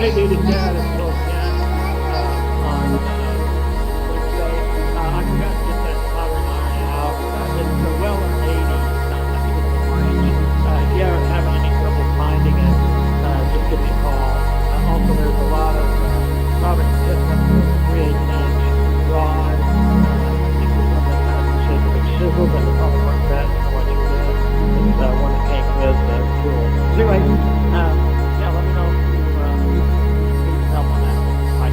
Hey, dude, it's Dad. It's Bill again. On Wednesday. I forgot to get that soldering iron out. It's a Weller 80. I think it's orange. If you ever having any trouble finding it, just give me a call. Also, there's a lot of soldering tips up to 3/8" rod. I think there's one that has the shape of a chisel that would probably work best for what you're doing. It's one that came with the tool. Anyway, yeah, let me know if you need help on that one. Bye.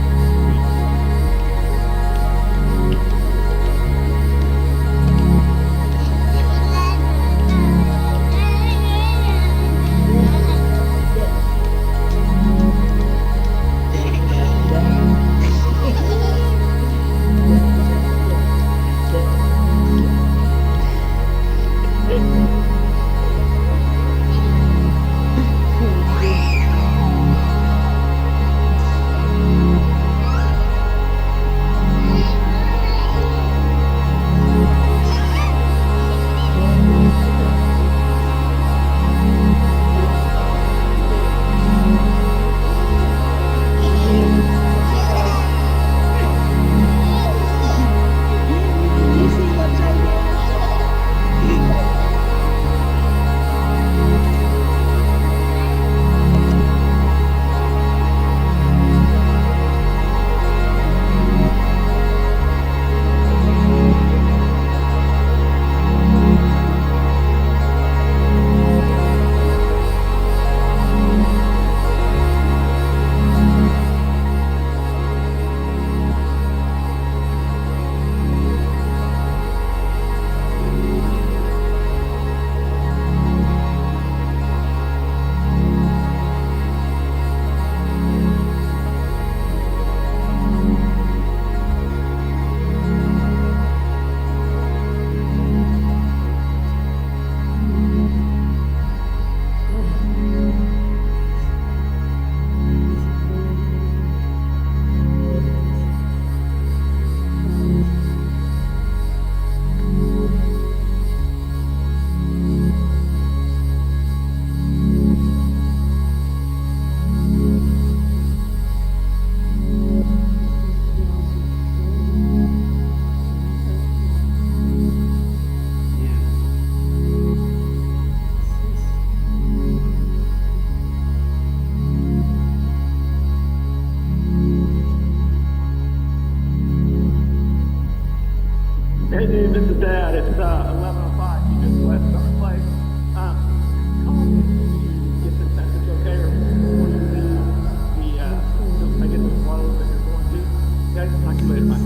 Hey, dude, this is Dad. It's 11:05. You just left our place. Call me if you get this message, okay? Or before you leave, I get the flows that you're going to. Okay? Talk to you later. Bye.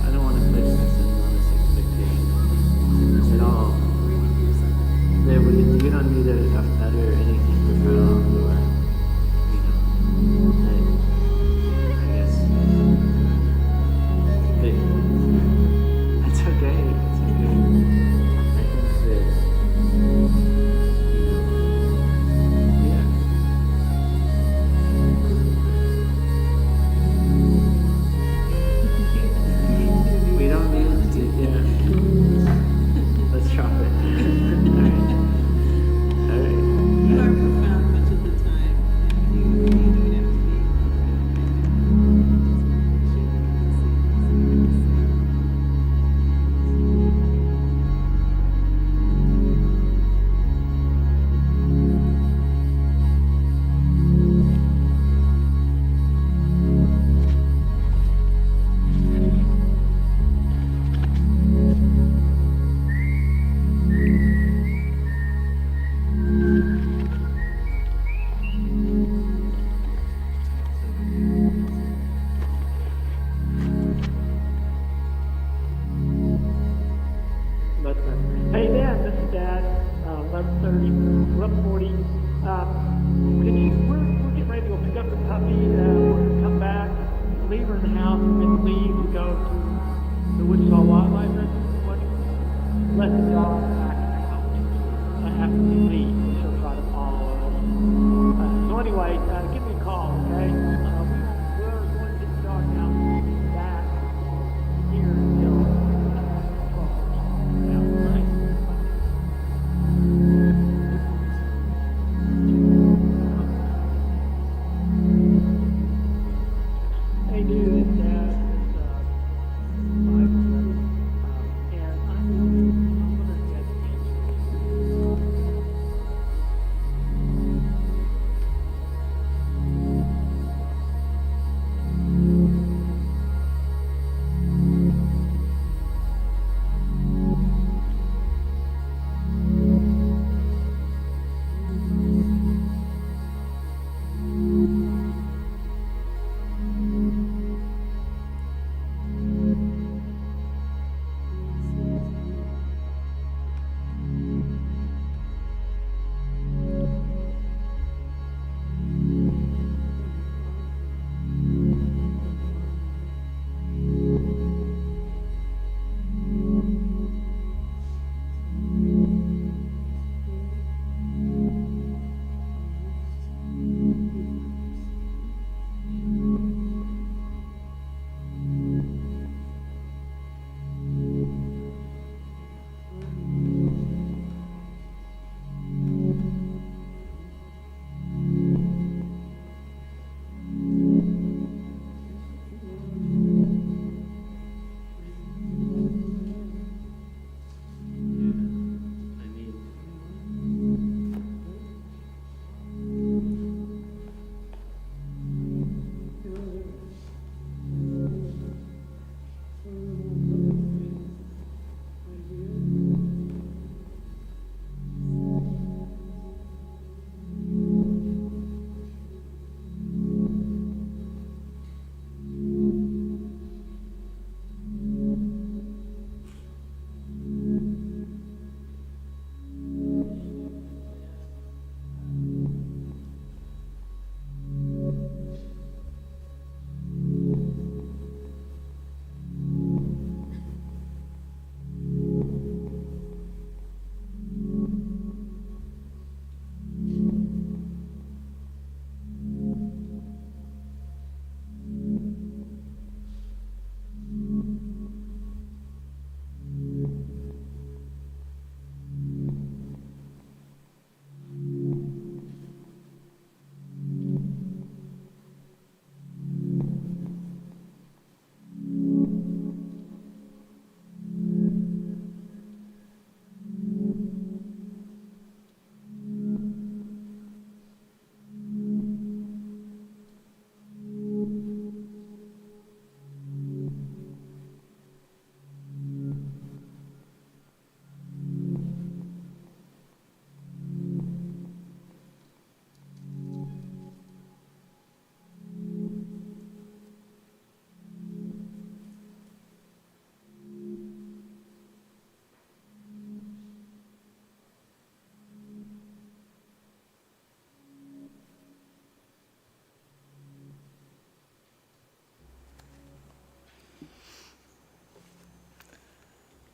I don't want to place this enormous expectation at all. You don't need a feather or anything to cut off or, I guess. That's okay. It's okay. I think that, yeah. We don't need to, yeah. Let's drop it. You are profound much of the time. You don't have to be. But, hey, Dad, this is Dad. 11:30, 11:40. We're getting ready to go pick up the puppy. We're going to come back, leave her in the house, and then leave to go to the Wichita Wildlife Refuge. Let the dog back out. After we leave, she'll try to follow us. So anyway, give me a call, okay? We're going to get the dog out back here until 12. Yeah, right?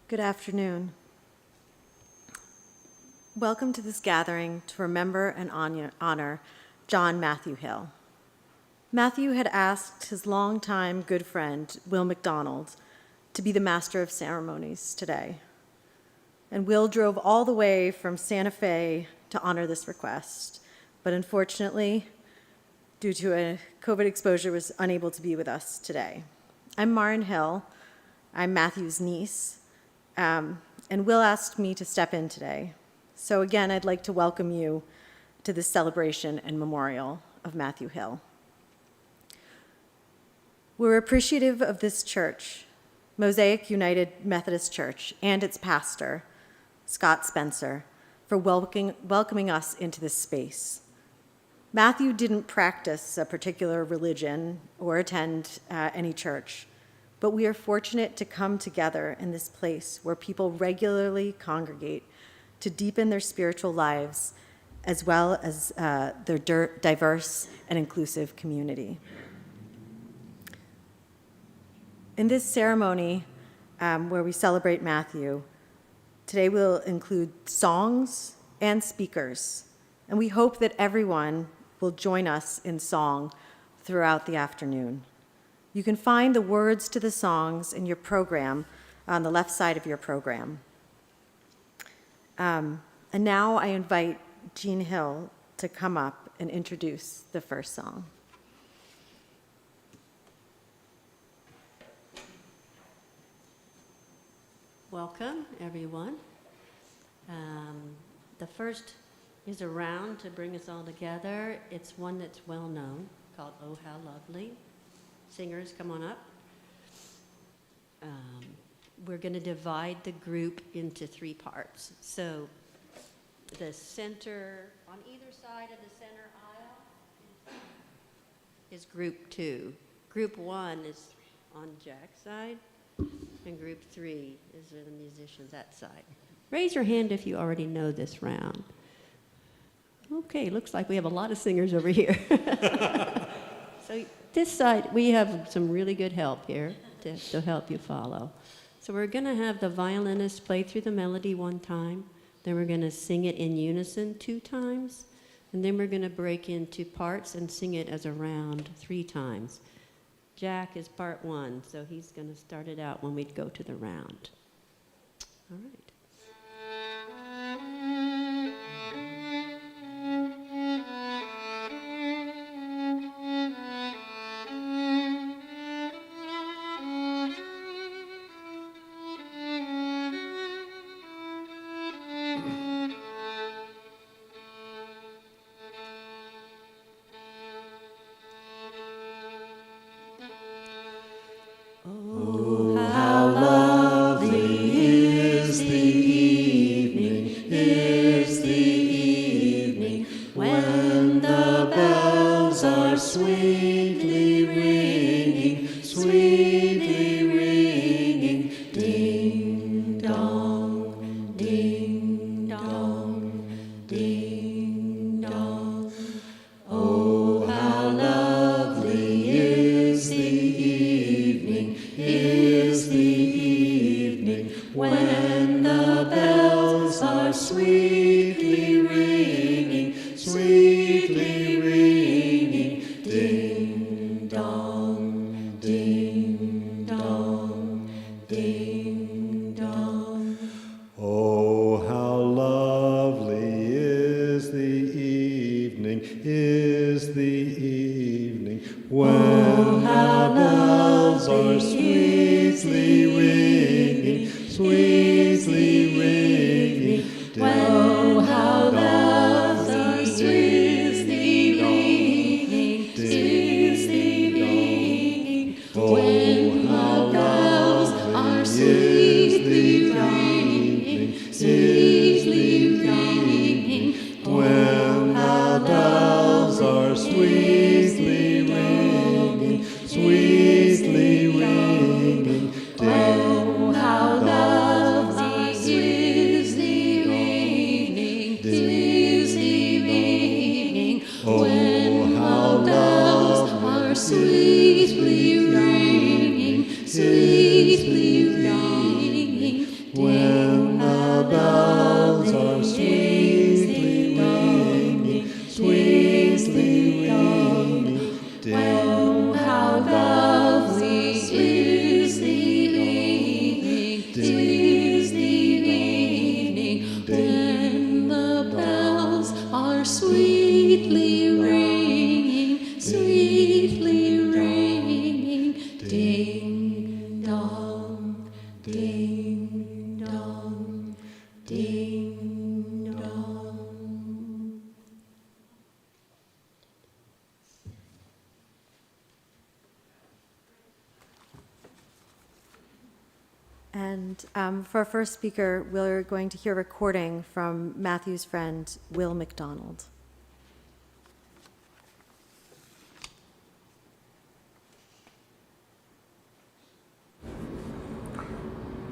Good afternoon. Welcome to this gathering to remember and honor John Matthew Hill. Matthew had asked his longtime good friend, Will McDonald, to be the master of ceremonies today. And Will drove all the way from Santa Fe to honor this request, but unfortunately, due to a COVID exposure, was unable to be with us today. I'm Marin Hill. I'm Matthew's niece, and Will asked me to step in today. So again, I'd like to welcome you to this celebration and memorial of Matthew Hill. We're appreciative of this church, Mosaic United Methodist Church, and its pastor, Scott Spencer, for welcoming us into this space. Matthew didn't practice a particular religion or attend any church, but we are fortunate to come together in this place where people regularly congregate to deepen their spiritual lives as well as their diverse and inclusive community. In this ceremony, where we celebrate Matthew, today will include songs and speakers, and we hope that everyone will join us in song throughout the afternoon. You can find the words to the songs in your program on the left side of your program. And now I invite Jean Hill to come up and introduce the first song. Welcome, everyone. The first is a round to bring us all together. It's one that's well known, called Oh How Lovely. Singers, come on up. We're going to divide the group into 3 parts. So the center, on either side of the center aisle, is group 2. Group 1 is on Jack's side. And group 3 is the musicians that side. Raise your hand if you already know this round. Okay, looks like we have a lot of singers over here. So this side, we have some really good help here to help you follow. So we're going to have the violinist play through the melody 1 time, then we're going to sing it in unison 2 times, and then we're going to break into parts and sing it as a round 3 times. Jack is part 1, so he's going to start it out when we go to the round. All right. Sweetly ringing, oh how For our first speaker, we're going to hear a recording from Matthew's friend, Will McDonald.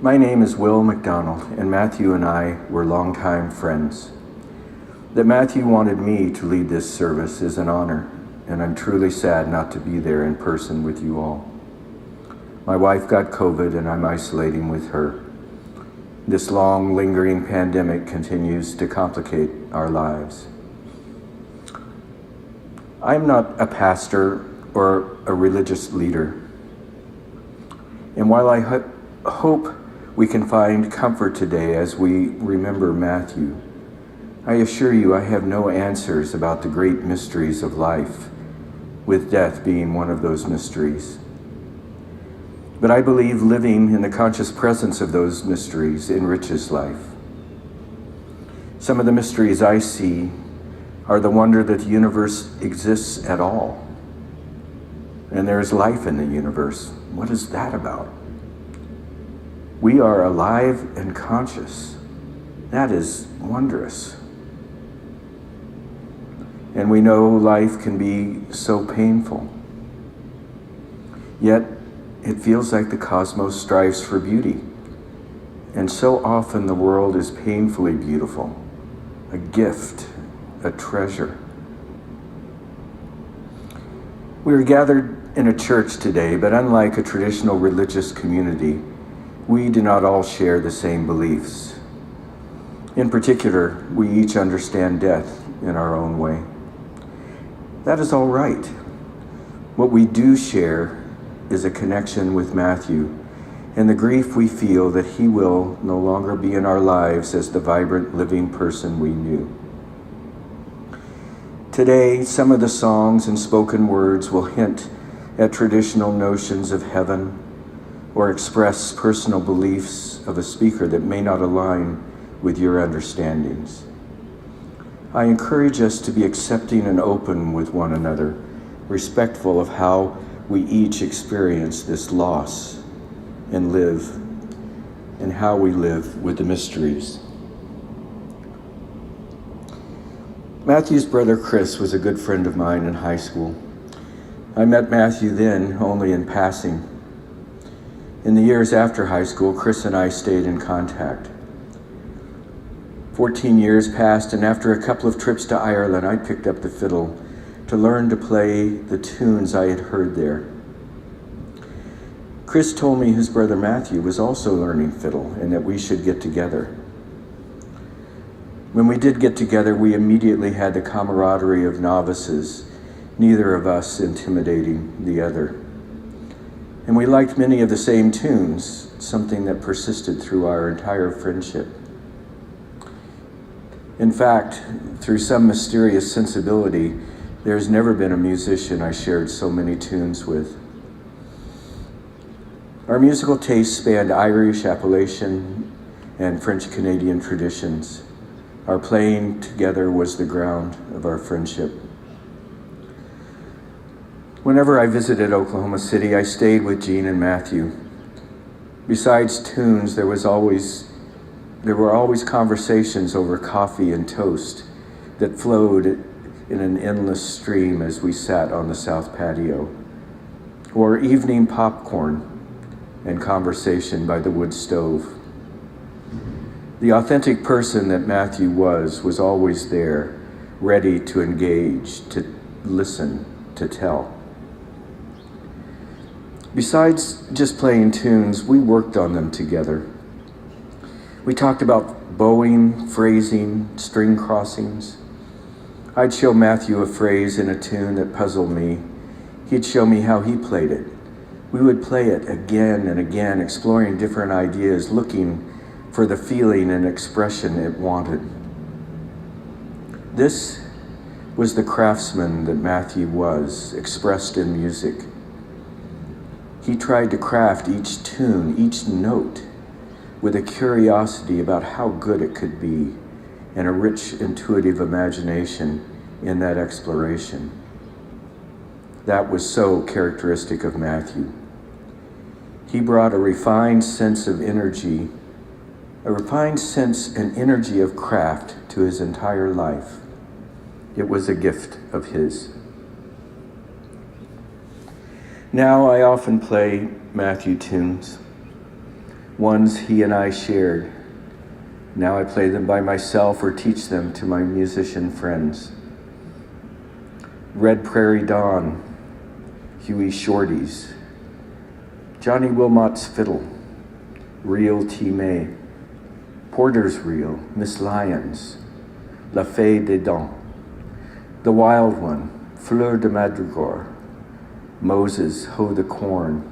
My name is Will McDonald, and Matthew and I were longtime friends. That Matthew wanted me to lead this service is an honor, and I'm truly sad not to be there in person with you all. My wife got COVID, and I'm isolating with her. This long, lingering pandemic continues to complicate our lives. I'm not a pastor or a religious leader, and while I hope we can find comfort today as we remember Matthew, I assure you I have no answers about the great mysteries of life, with death being one of those mysteries. But I believe living in the conscious presence of those mysteries enriches life. Some of the mysteries I see are the wonder that the universe exists at all. And there is life in the universe. What is that about? We are alive and conscious. That is wondrous. And we know life can be so painful. Yet, it feels like the cosmos strives for beauty. And so often the world is painfully beautiful, a gift, a treasure. We are gathered in a church today, but unlike a traditional religious community, we do not all share the same beliefs. In particular, we each understand death in our own way. That is all right. What we do share is a connection with Matthew and the grief we feel that he will no longer be in our lives as the vibrant, living person we knew. Today, some of the songs and spoken words will hint at traditional notions of heaven or express personal beliefs of a speaker that may not align with your understandings. I encourage us to be accepting and open with one another, respectful of how we each experience this loss and live, and how we live with the mysteries. Matthew's brother Chris was a good friend of mine in high school. I met Matthew then only in passing. In the years after high school, Chris and I stayed in contact. 14 years passed, and after a couple of trips to Ireland, I picked up the fiddle to learn to play the tunes I had heard there. Chris told me his brother Matthew was also learning fiddle and that we should get together. When we did get together, we immediately had the camaraderie of novices, neither of us intimidating the other. And we liked many of the same tunes, something that persisted through our entire friendship. In fact, through some mysterious sensibility, there's never been a musician I shared so many tunes with. Our musical tastes spanned Irish, Appalachian, and French-Canadian traditions. Our playing together was the ground of our friendship. Whenever I visited Oklahoma City, I stayed with Jean and Matthew. Besides tunes, there were always conversations over coffee and toast that flowed in an endless stream as we sat on the south patio, or evening popcorn and conversation by the wood stove. The authentic person that Matthew was always there, ready to engage, to listen, to tell. Besides just playing tunes, we worked on them together. We talked about bowing, phrasing, string crossings. I'd show Matthew a phrase in a tune that puzzled me. He'd show me how he played it. We would play it again and again, exploring different ideas, looking for the feeling and expression it wanted. This was the craftsman that Matthew was, expressed in music. He tried to craft each tune, each note, with a curiosity about how good it could be, and a rich, intuitive imagination in that exploration. That was so characteristic of Matthew. He brought a refined sense of energy a refined sense and energy of craft to his entire life. It was a gift of his. Now I often play Matthew tunes, ones he and I shared. Now I play them by myself or teach them to my musician friends. Red Prairie Dawn, Huey Shorty's, Johnny Wilmot's Fiddle, Reel T. May, Porter's Reel, Miss Lyons, La Fée des Dents, The Wild One, Fleur de Madrigal, Moses, Hoe the Corn,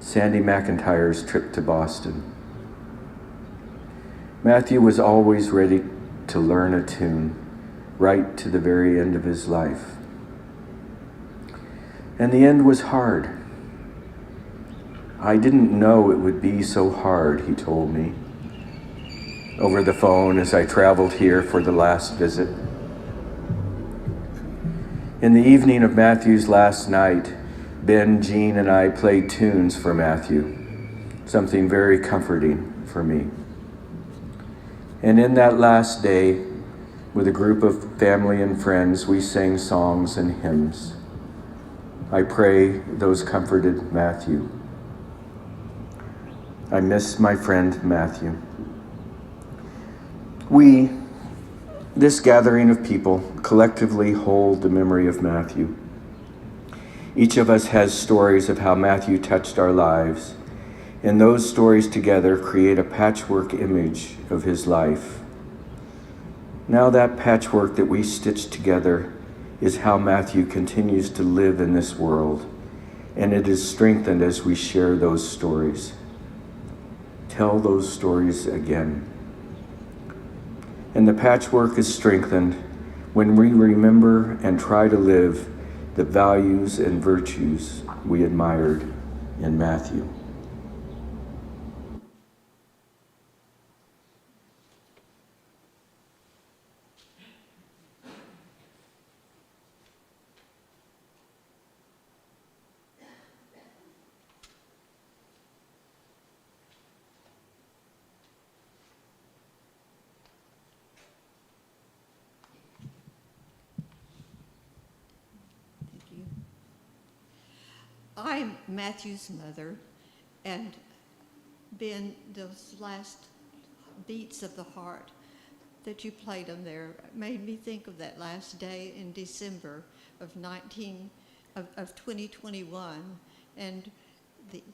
Sandy McIntyre's Trip to Boston. Matthew was always ready to learn a tune, right to the very end of his life. And the end was hard. I didn't know it would be so hard, he told me, over the phone as I traveled here for the last visit. In the evening of Matthew's last night, Ben, Jean, and I played tunes for Matthew, something very comforting for me. And in that last day, with a group of family and friends, we sang songs and hymns. I pray those comforted Matthew. I miss my friend Matthew. We, this gathering of people, collectively hold the memory of Matthew. Each of us has stories of how Matthew touched our lives, and those stories together create a patchwork image of his life. Now that patchwork that we stitch together is how Matthew continues to live in this world, and it is strengthened as we share those stories. Tell those stories again. And the patchwork is strengthened when we remember and try to live the values and virtues we admired in Matthew. I'm Matthew's mother, and Ben, those last beats of the heart that you played on there made me think of that last day in December of 2021, and the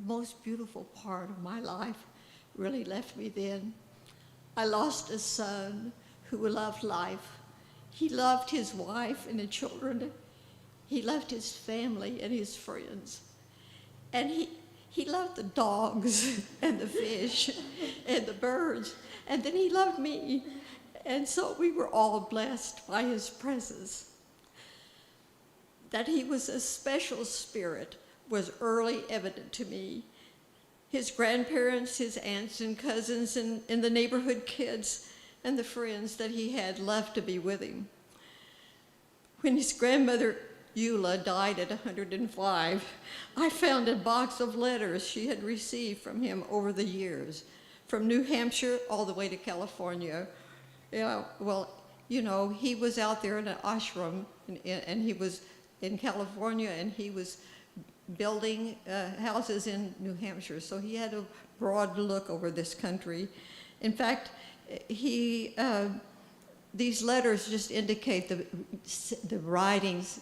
most beautiful part of my life really left me then. I lost a son who loved life. He loved his wife and the children. He loved his family and his friends. And he loved the dogs and the fish and the birds. And then he loved me. And so we were all blessed by his presence. That he was a special spirit was early evident to me. His grandparents, his aunts and cousins, and the neighborhood kids and the friends that he had loved to be with him. When his grandmother Eula died at 105, I found a box of letters she had received from him over the years, from New Hampshire all the way to California. Yeah, well, you know, he was out there in an ashram, and he was in California, and he was building houses in New Hampshire, so he had a broad look over this country. In fact, these letters just indicate the writings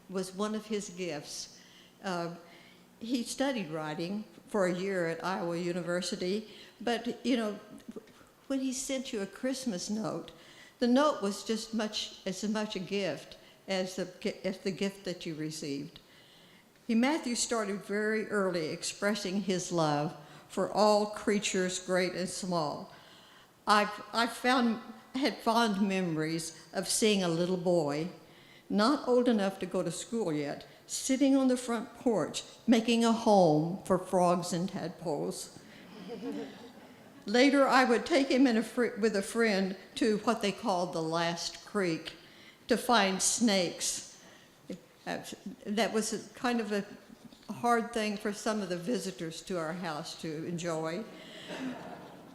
was one of his gifts. He studied writing for a year at Iowa University, but you know, when he sent you a Christmas note, the note was just as much a gift as the gift that you received. Matthew started very early expressing his love for all creatures, great and small. I had fond memories of seeing a little boy, not old enough to go to school yet, sitting on the front porch, making a home for frogs and tadpoles. Later, I would take him with a friend to what they called the last creek to find snakes. That was kind of a hard thing for some of the visitors to our house to enjoy.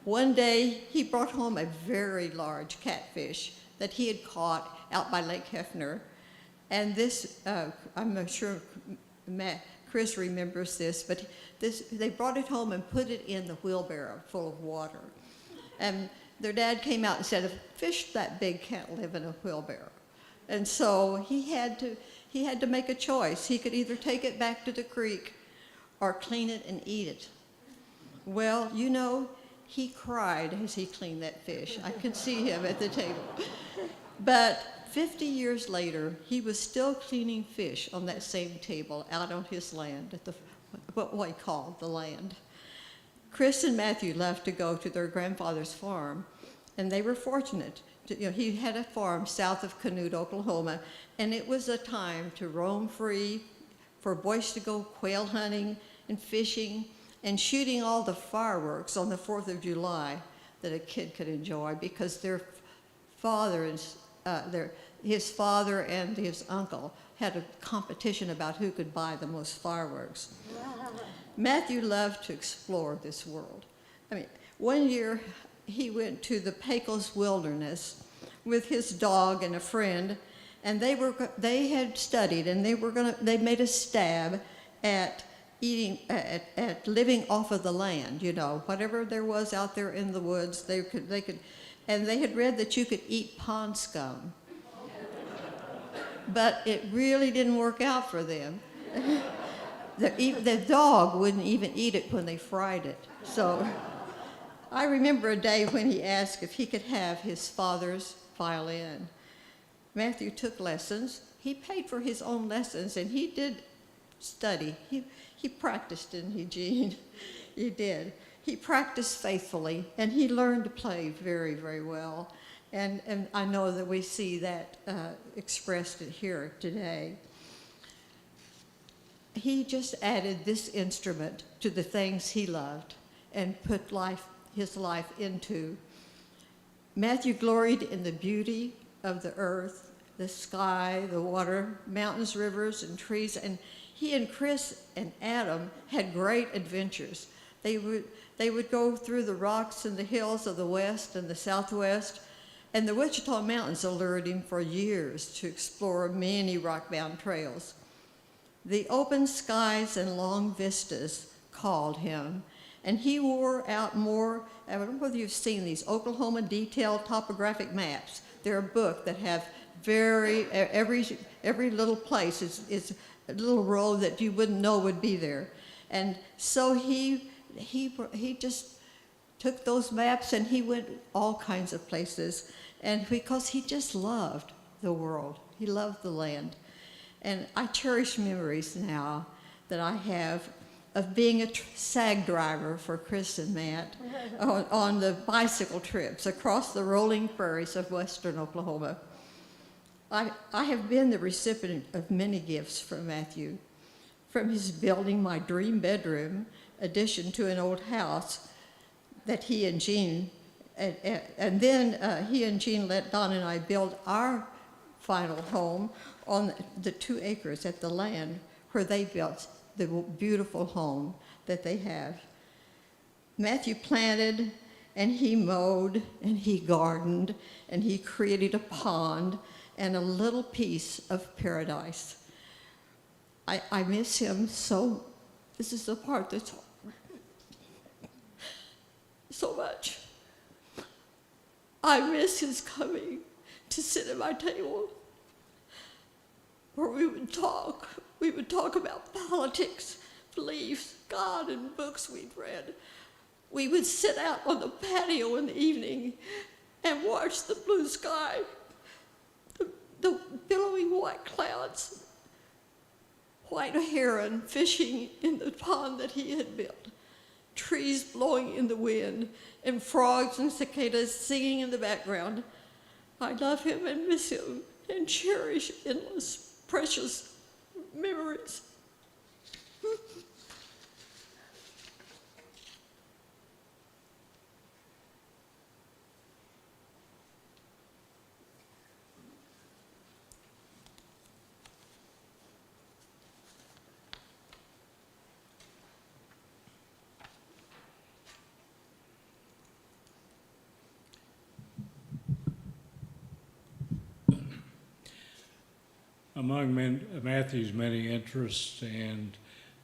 One day, he brought home a very large catfish that he had caught out by Lake Hefner. And this, I'm sure Chris remembers this, but they brought it home and put it in the wheelbarrow full of water. And their dad came out and said, a fish that big can't live in a wheelbarrow. And so he had to make a choice. He could either take it back to the creek or clean it and eat it. Well, you know, he cried as he cleaned that fish. I could see him at the table. But 50 years later, he was still cleaning fish on that same table out on his land, at what we call the land. Chris and Matthew left to go to their grandfather's farm, and they were fortunate. He had a farm south of Canute, Oklahoma, and it was a time to roam free, for boys to go quail hunting and fishing and shooting all the fireworks on the 4th of July that a kid could enjoy, because his father and his uncle had a competition about who could buy the most fireworks. Matthew loved to explore this world. I mean, one year he went to the Pecos Wilderness with his dog and a friend, and they had studied, and they made a stab at living off of the land, you know, whatever there was out there in the woods, they could, and they had read that you could eat pond scum. But it really didn't work out for them. The dog wouldn't even eat it when they fried it. So I remember a day when he asked if he could have his father's violin. Matthew took lessons. He paid for his own lessons, and he did study. He practiced in Eugene. He did. He practiced faithfully, and he learned to play very, very well. And I know that we see that expressed here today. He just added this instrument to the things he loved and put his life into. Matthew gloried in the beauty of the earth, the sky, the water, mountains, rivers, and trees. And he and Chris and Adam had great adventures. They would go through the rocks and the hills of the west and the southwest. And the Wichita Mountains allured him for years to explore many rock-bound trails. The open skies and long vistas called him, and he wore out more. I don't know whether you've seen these Oklahoma detailed topographic maps. They're a book that have every little place is a little road that you wouldn't know would be there. And so he just took those maps and he went all kinds of places, and because he just loved the world, he loved the land. And I cherish memories now that I have of being a sag driver for Chris and Matt on the bicycle trips across the rolling prairies of western Oklahoma. I have been the recipient of many gifts from Matthew, from his building my dream bedroom addition to an old house that he and Jean, and then he and Jean let Don and I build our final home on the 2 acres at the land where they built the beautiful home that they have. Matthew planted, and he mowed, and he gardened, and he created a pond and a little piece of paradise. I miss him so. This is the part that's so much. I miss his coming to sit at my table where we would talk. We would talk about politics, beliefs, God, and books we'd read. We would sit out on the patio in the evening and watch the blue sky, the billowing white clouds, white heron fishing in the pond that he had built, trees blowing in the wind, and frogs and cicadas singing in the background. I love him and miss him and cherish endless, precious memories. among Matthew's many interests and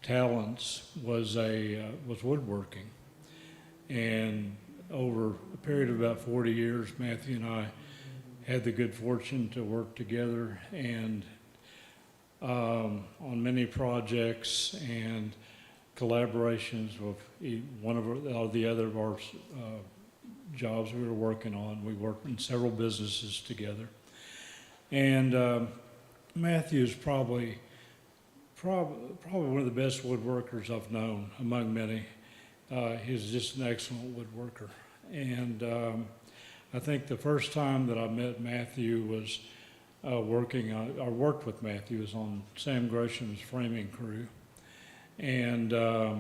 talents was woodworking. And over a period of about 40 years, Matthew and I had the good fortune to work together and on many projects and collaborations with one of the other of our jobs we were working on. We worked in several businesses together. And Matthew is probably one of the best woodworkers I've known among many. He's just an excellent woodworker. And I think the first time that I met Matthew was I worked with Matthew was on Sam Gresham's framing crew. And I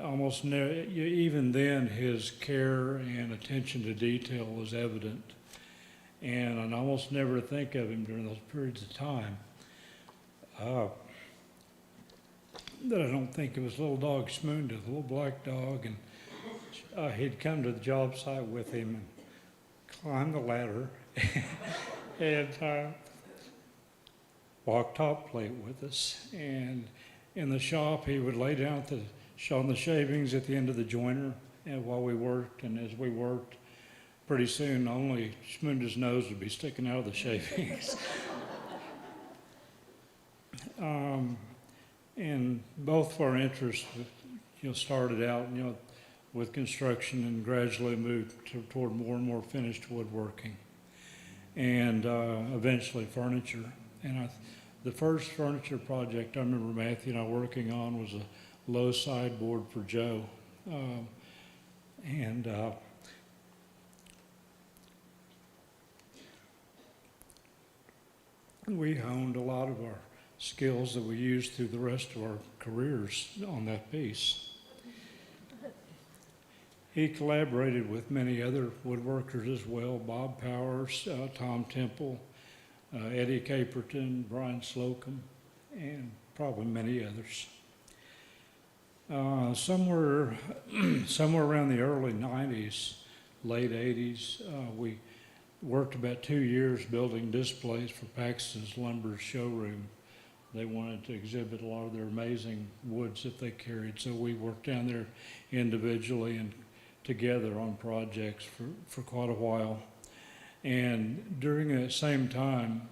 almost never, even then, his care and attention to detail was evident. And I almost never think of him during those periods of time that I don't think of his little dog Smoondith, a little black dog, and he'd come to the job site with him and climb the ladder and walk top plate with us. And in the shop, he would lay down on the shavings at the end of the joiner and while we worked, and as we worked, pretty soon only Smoondith's nose would be sticking out of the shavings. And both of our interests, started out, with construction and gradually moved toward more and more finished woodworking, and eventually furniture. And the first furniture project I remember Matthew and I working on was a low sideboard for Joe, and we honed a lot of our skills that we used through the rest of our careers on that piece. He collaborated with many other woodworkers as well, Bob Powers, Tom Temple, Eddie Caperton, Brian Slocum, and probably many others. Somewhere around the early 90s, late 80s, we worked about 2 years building displays for Paxton's Lumber showroom. They wanted to exhibit a lot of their amazing woods that they carried, so we worked down there individually and together on projects for quite a while. And during that same time,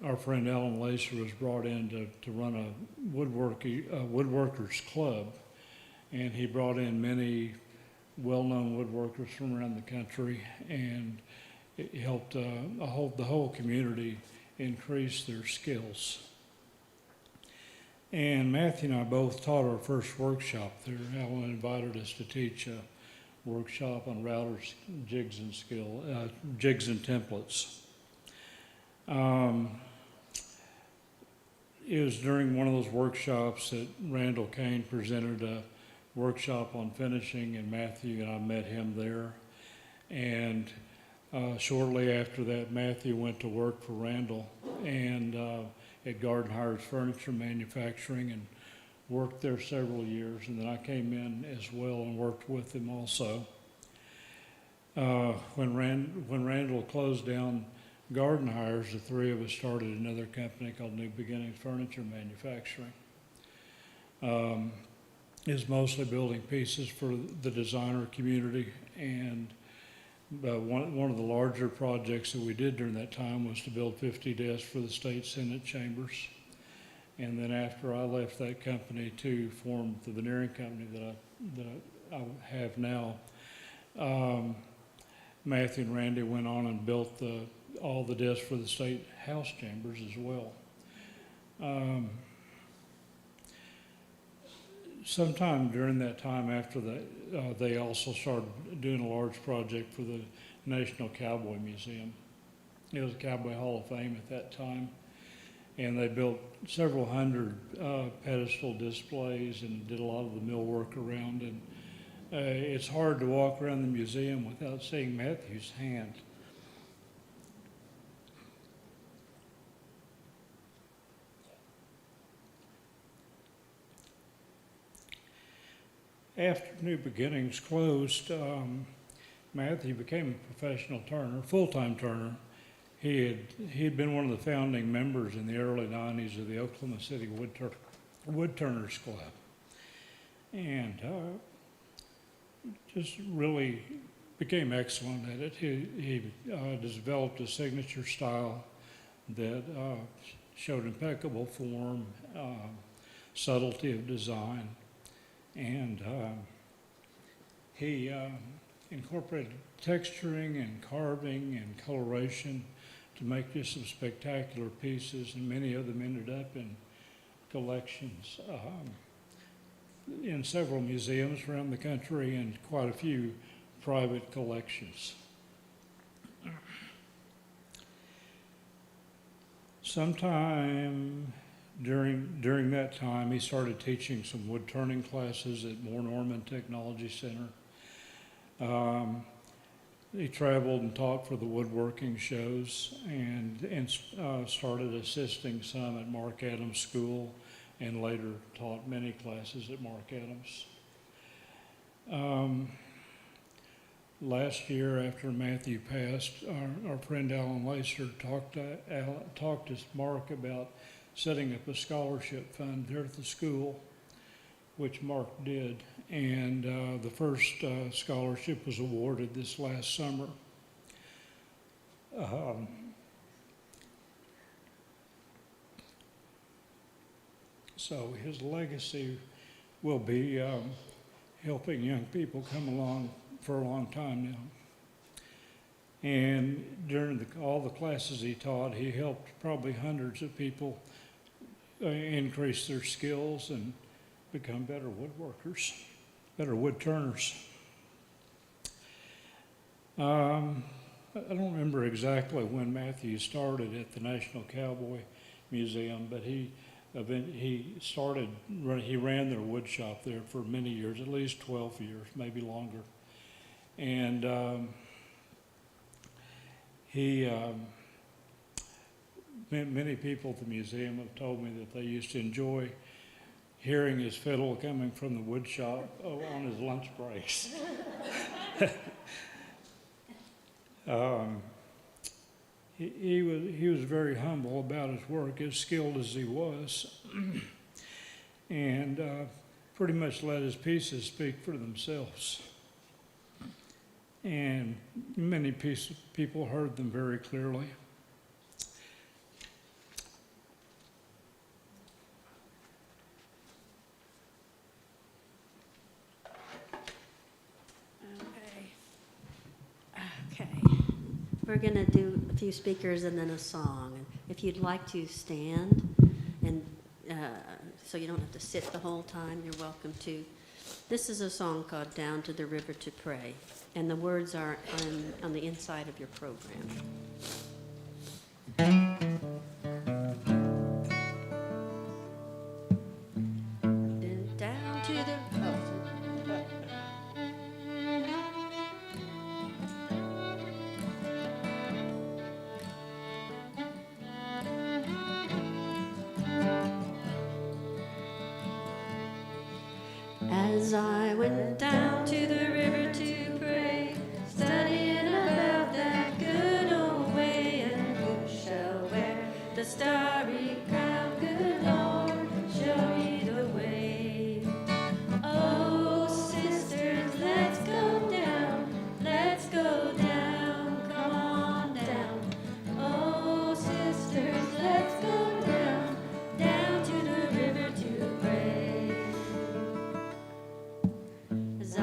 our friend Alan Lacer was brought in to run a woodworkers club, and he brought in many well-known woodworkers from around the country, and it helped the whole community increase their skills. And Matthew and I both taught our first workshop there. Alan invited us to teach a workshop on routers, jigs and templates. It was during one of those workshops that Randall Kane presented a workshop on finishing, and Matthew and I met him there. And shortly after that, Matthew went to work for Randall and at Gardenhire's Furniture Manufacturing, and worked there several years. And then I came in as well and worked with him also. When Randall closed down Gardenhire's, the three of us started another company called New Beginnings Furniture Manufacturing. Is mostly building pieces for the designer community, and one of the larger projects that we did during that time was to build 50 desks for the state Senate chambers. And then after I left that company to form the veneering company that I have now, Matthew and Randy went on and built all the desks for the state house chambers as well. Sometime during that time after that, they also started doing a large project for the National Cowboy Museum. It was a Cowboy Hall of Fame at that time. And they built several hundred pedestal displays and did a lot of the millwork around. And it's hard to walk around the museum without seeing Matthew's hand. After New Beginnings closed, Matthew became a professional turner, full-time turner, He had been one of the founding members in the early 90s of the Oklahoma City Woodturners Club. And just really became excellent at it. He developed a signature style that showed impeccable form, subtlety of design, and he incorporated texturing and carving and coloration to make just some spectacular pieces, and many of them ended up in collections in several museums around the country and quite a few private collections. Sometime during that time, he started teaching some wood turning classes at Moore Norman Technology Center. He traveled and taught for the woodworking shows and started assisting some at Mark Adams School and later taught many classes at Mark Adams. Last year, after Matthew passed, our friend Alan Lacer talked to Mark about setting up a scholarship fund there at the school, which Mark did. And the first scholarship was awarded this last summer. So his legacy will be helping young people come along for a long time now. And during all the classes he taught, he helped probably hundreds of people increase their skills and become better woodworkers, better wood turners. I don't remember exactly when Matthew started at the National Cowboy Museum, but he ran their wood shop there for many years, at least 12 years, maybe longer. And many people at the museum have told me that they used to enjoy hearing his fiddle coming from the wood shop on his lunch breaks. He was very humble about his work, as skilled as he was, and pretty much let his pieces speak for themselves. And many people heard them very clearly. Okay. We're going to do a few speakers and then a song. And if you'd like to stand, and so you don't have to sit the whole time, you're welcome to. This is a song called Down to the River to Pray, and the words are on the inside of your program. Down to the... As I went down to the river to pray, studying about that good old way, and who shall wear the starry crown, good Lord, show me the way. Oh, sisters, let's go down, come on down. Oh, sisters, let's go down to the river to pray. As I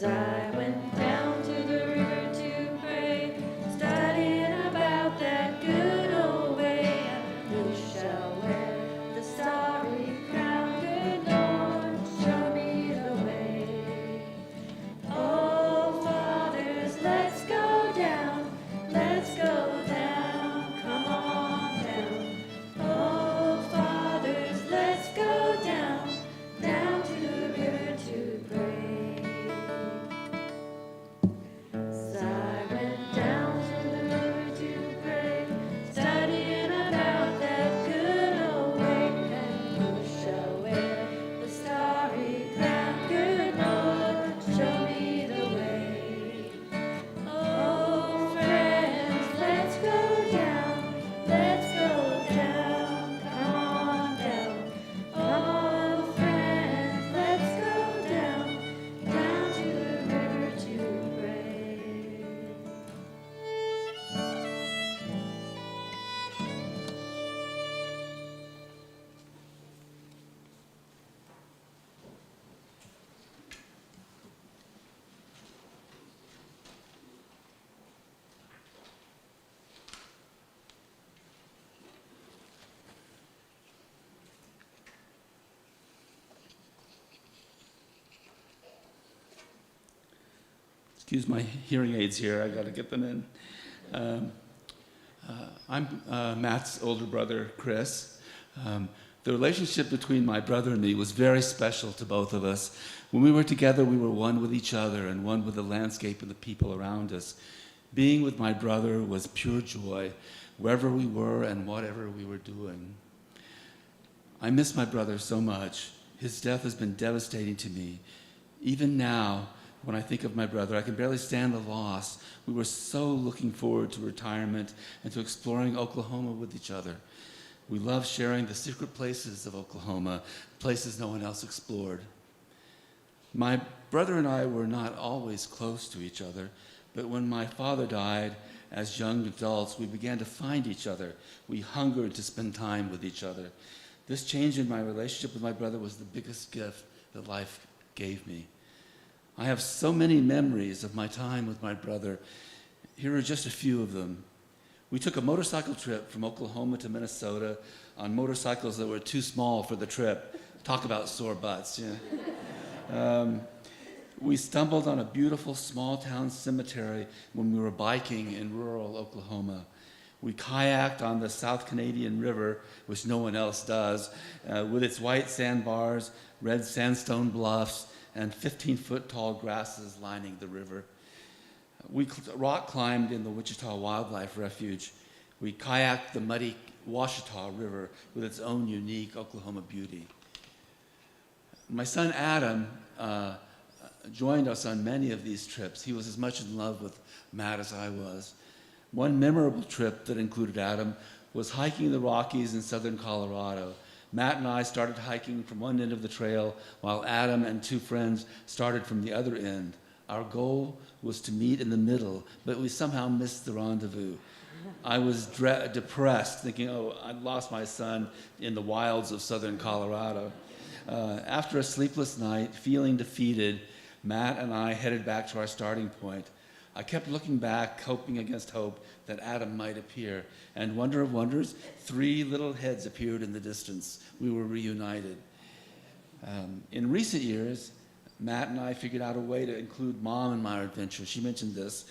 As I went down to the river to pray, studying about that good old way, who shall wear the starry crown? Good Lord, show me the way. Oh, fathers, let's go down, come on down. Oh, fathers, let's go down to the river to pray. As I went down to the river to pray, studying about that good old way, and who shall wear the starry crown? Good Lord, show me the way. Oh, friends, let's go down, come on down. Oh, friends, let's go down to the river to pray. Excuse my hearing aids here. I got to get them in. I'm Matt's older brother, Chris. The relationship between my brother and me was very special to both of us. When we were together, we were one with each other and one with the landscape and the people around us. Being with my brother was pure joy, wherever we were and whatever we were doing. I miss my brother so much. His death has been devastating to me. Even now, when I think of my brother, I can barely stand the loss. We were so looking forward to retirement and to exploring Oklahoma with each other. We loved sharing the secret places of Oklahoma, places no one else explored. My brother and I were not always close to each other, but when my father died, as young adults, we began to find each other. We hungered to spend time with each other. This change in my relationship with my brother was the biggest gift that life gave me. I have so many memories of my time with my brother. Here are just a few of them. We took a motorcycle trip from Oklahoma to Minnesota on motorcycles that were too small for the trip. Talk about sore butts, yeah. We stumbled on a beautiful small-town cemetery when we were biking in rural Oklahoma. We kayaked on the South Canadian River, which no one else does, with its white sandbars, red sandstone bluffs, and 15-foot tall grasses lining the river. We rock climbed in the Wichita Wildlife Refuge. We kayaked the muddy Washita River with its own unique Oklahoma beauty. My son Adam joined us on many of these trips. He was as much in love with Matt as I was. One memorable trip that included Adam was hiking the Rockies in southern Colorado. Matt and I started hiking from one end of the trail, while Adam and two friends started from the other end. Our goal was to meet in the middle, but we somehow missed the rendezvous. I was depressed, thinking, oh, I lost my son in the wilds of southern Colorado. After a sleepless night, feeling defeated, Matt and I headed back to our starting point. I kept looking back, hoping against hope that Adam might appear. And wonder of wonders, 3 little heads appeared in the distance. We were reunited. In recent years, Matt and I figured out a way to include Mom in my adventure. She mentioned this.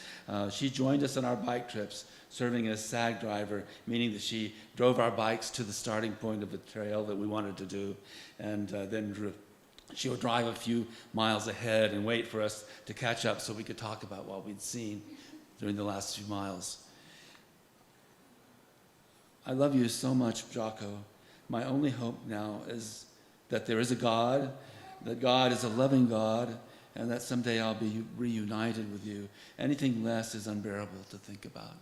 She joined us on our bike trips, serving as SAG driver, meaning that she drove our bikes to the starting point of the trail that we wanted to do, and then she would drive a few miles ahead and wait for us to catch up so we could talk about what we'd seen during the last few miles. I love you so much, Jocko. My only hope now is that there is a God, that God is a loving God, and that someday I'll be reunited with you. Anything less is unbearable to think about.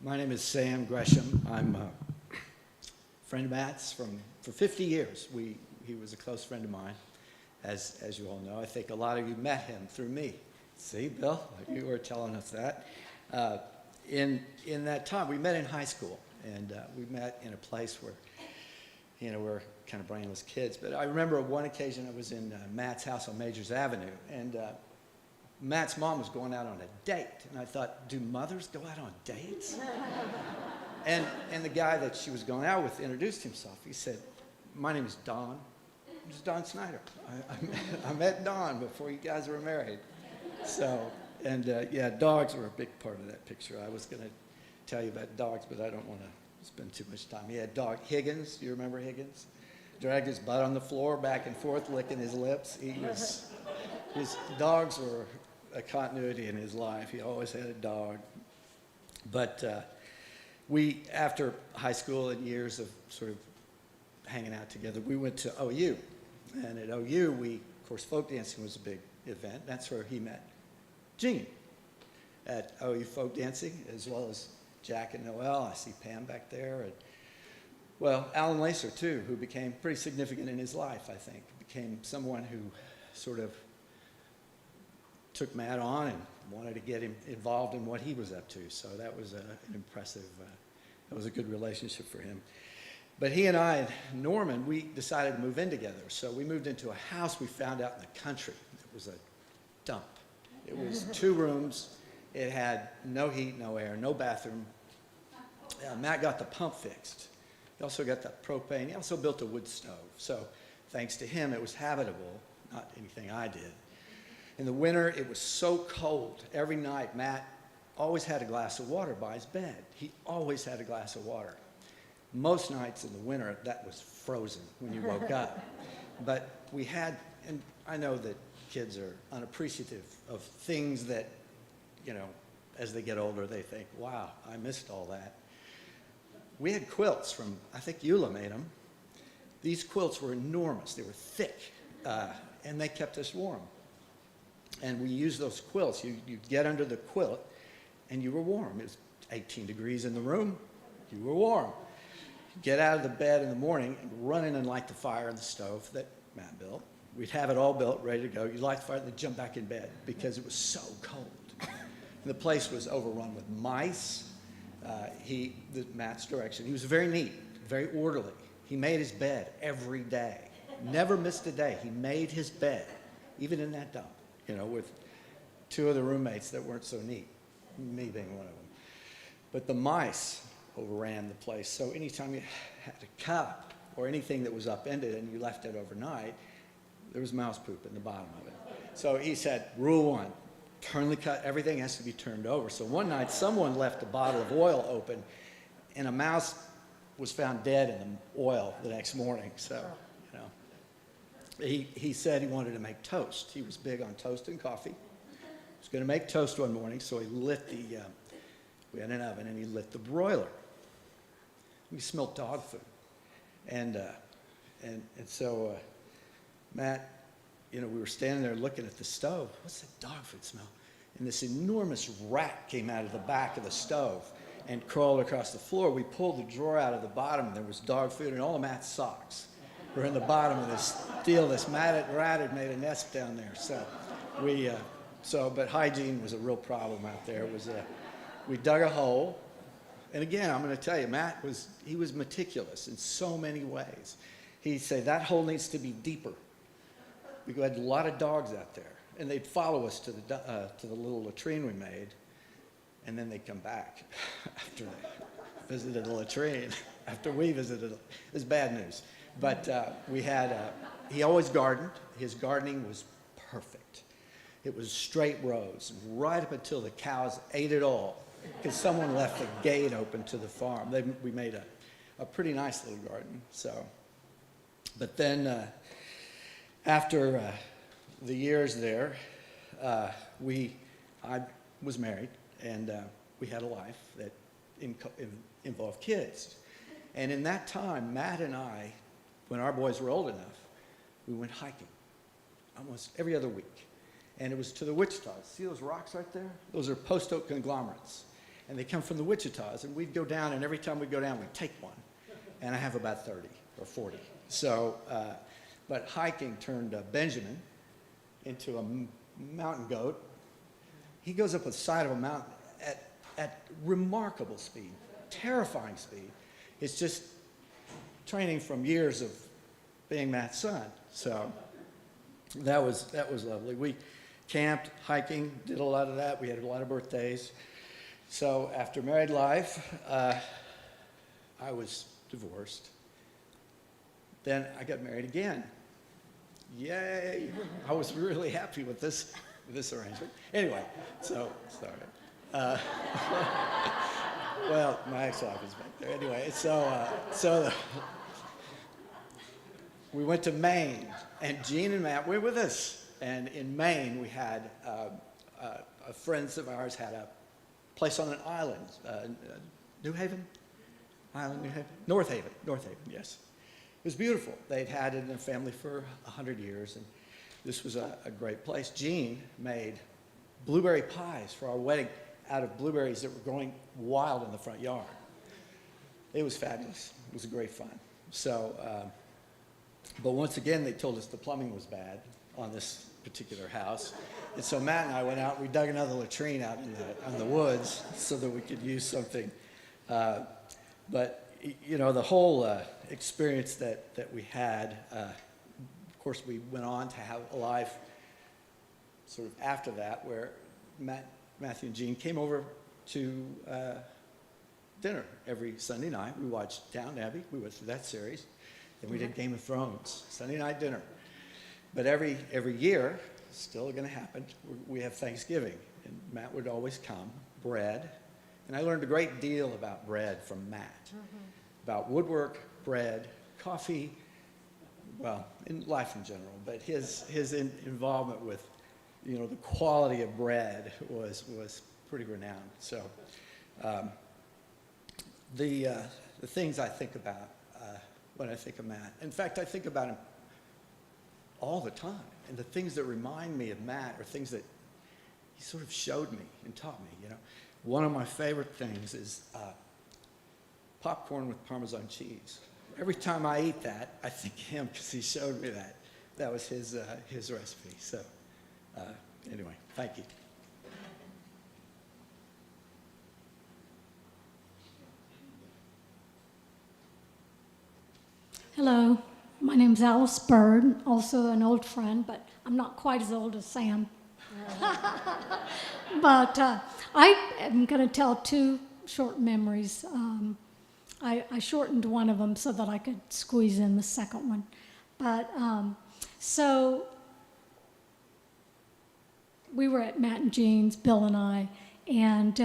My name is Sam Gresham. I'm a friend of Matt's for 50 years. He was a close friend of mine, as you all know. I think a lot of you met him through me. See, Bill, you were telling us that. in that time, we met in high school, and we met in a place where, we're kind of brainless kids. But I remember one occasion I was in Matt's house on Majors Avenue, and Matt's mom was going out on a date, and I thought, do mothers go out on dates? and the guy that she was going out with introduced himself. He said, my name is Don. This is Don Snyder. I met Don before you guys were married. So, and yeah, dogs were a big part of that picture. I was going to tell you about dogs, but I don't want to spend too much time. He had dog Higgins. You remember Higgins? Dragged his butt on the floor back and forth, licking his lips. His dogs were a continuity in his life. He always had a dog. But we, after high school and years of sort of hanging out together, we went to OU. And at OU, of course, folk dancing was a big event. That's where he met Gene at OU folk dancing, as well as Jack and Noel. I see Pam back there. And, well, Alan Lacer, too, who became pretty significant in his life, I think. Became someone who sort of took Matt on and wanted to get him involved in what he was up to. So that was an impressive, that was a good relationship for him. But he and I, Norman, we decided to move in together. So we moved into a house we found out in the country. It was a dump. It was 2 rooms. It had no heat, no air, no bathroom. Matt got the pump fixed. He also got the propane. He also built a wood stove. So thanks to him, it was habitable, not anything I did. In the winter, it was so cold. Every night, Matt always had a glass of water by his bed. He always had a glass of water. Most nights in the winter, that was frozen when you woke up. But we had, and I know that kids are unappreciative of things that, as they get older, they think, wow, I missed all that. We had quilts from, I think Eula made them. These quilts were enormous. They were thick, and they kept us warm. And we used those quilts. You'd get under the quilt, and you were warm. It was 18 degrees in the room. You were warm. Get out of the bed in the morning and run in and light the fire in the stove that Matt built. We'd have it all built, ready to go. You'd light the fire, then jump back in bed because it was so cold. And the place was overrun with mice. Matt's direction, he was very neat, very orderly. He made his bed every day. Never missed a day. He made his bed, even in that dump, with 2 of the roommates that weren't so neat, me being one of them. But the mice overran the place. So anytime you had a cup or anything that was upended and you left it overnight, there was mouse poop in the bottom of it. So he said, rule 1, turn the cup, everything has to be turned over. So one night someone left a bottle of oil open and a mouse was found dead in the oil the next morning. So, he said he wanted to make toast. He was big on toast and coffee. He was going to make toast one morning, so he lit we had an oven, and he lit the broiler. We smelled dog food. And so Matt, we were standing there looking at the stove. What's that dog food smell? And this enormous rat came out of the back of the stove and crawled across the floor. We pulled the drawer out of the bottom, and there was dog food, and all of Matt's socks were in the bottom of this deal. This rat had made a nest down there. So but hygiene was a real problem out there. We dug a hole. And again, I'm going to tell you, Matt was meticulous in so many ways. He'd say, that hole needs to be deeper. We had a lot of dogs out there, and they'd follow us to the little latrine we made, and then they'd come back after they visited the latrine, after we visited it. It was bad news. But he always gardened. His gardening was perfect. It was straight rows, right up until the cows ate it all, because someone left the gate open to the farm. We made a pretty nice little garden. But then after the years there, I was married, and we had a life that involved kids. And in that time, Matt and I, when our boys were old enough, we went hiking almost every other week. And it was to the Wichitas. See those rocks right there? Those are post-oak conglomerates. And they come from the Wichitas. And we'd go down, and every time we'd go down, we'd take one. And I have about 30 or 40. So, but hiking turned Benjamin into a mountain goat. He goes up the side of a mountain at remarkable speed, terrifying speed. It's just training from years of being Matt's son. So that was lovely. We camped, hiking, did a lot of that. We had a lot of birthdays. So after married life, I was divorced. Then I got married again. Yay! I was really happy with this arrangement. Anyway, so sorry. Well, my ex-wife is back there. Anyway, so we went to Maine, and Gene and Matt were with us. And in Maine, we had friends of ours had a place on an island, New Haven? Island, New Haven? North Haven, yes. It was beautiful. They'd had it in their family for 100 years, and this was a great place. Gene made blueberry pies for our wedding out of blueberries that were growing wild in the front yard. It was fabulous. It was great fun. So, but once again, they told us the plumbing was bad on this particular house. And so Matt and I went out, we dug another latrine out in the woods so that we could use something. But, you know, the whole experience that we had, of course, we went on to have a life sort of after that where Matthew and Jean came over to dinner every Sunday night. We watched Downton Abbey. We went through that series. Then we did Game of Thrones, Sunday night dinner. But every year, still going to happen, we have Thanksgiving. And Matt would always come, bread. And I learned a great deal about bread from Matt, about woodwork, bread, coffee, well, in life in general. But his involvement with, you know, the quality of bread was pretty renowned. So the things I think about when I think of Matt, in fact, I think about him all the time. And the things that remind me of Matt are things that he sort of showed me and taught me, you know. One of my favorite things is popcorn with Parmesan cheese. Every time I eat that, I think of him because he showed me that. That was his recipe. So anyway, thank you. Hello, my name's Alice Bird, also an old friend, but I'm not quite as old as Sam. But I am going to tell two short memories. I shortened one of them so that I could squeeze in the second one. But so we were at Matt and Jean's, Bill and I, and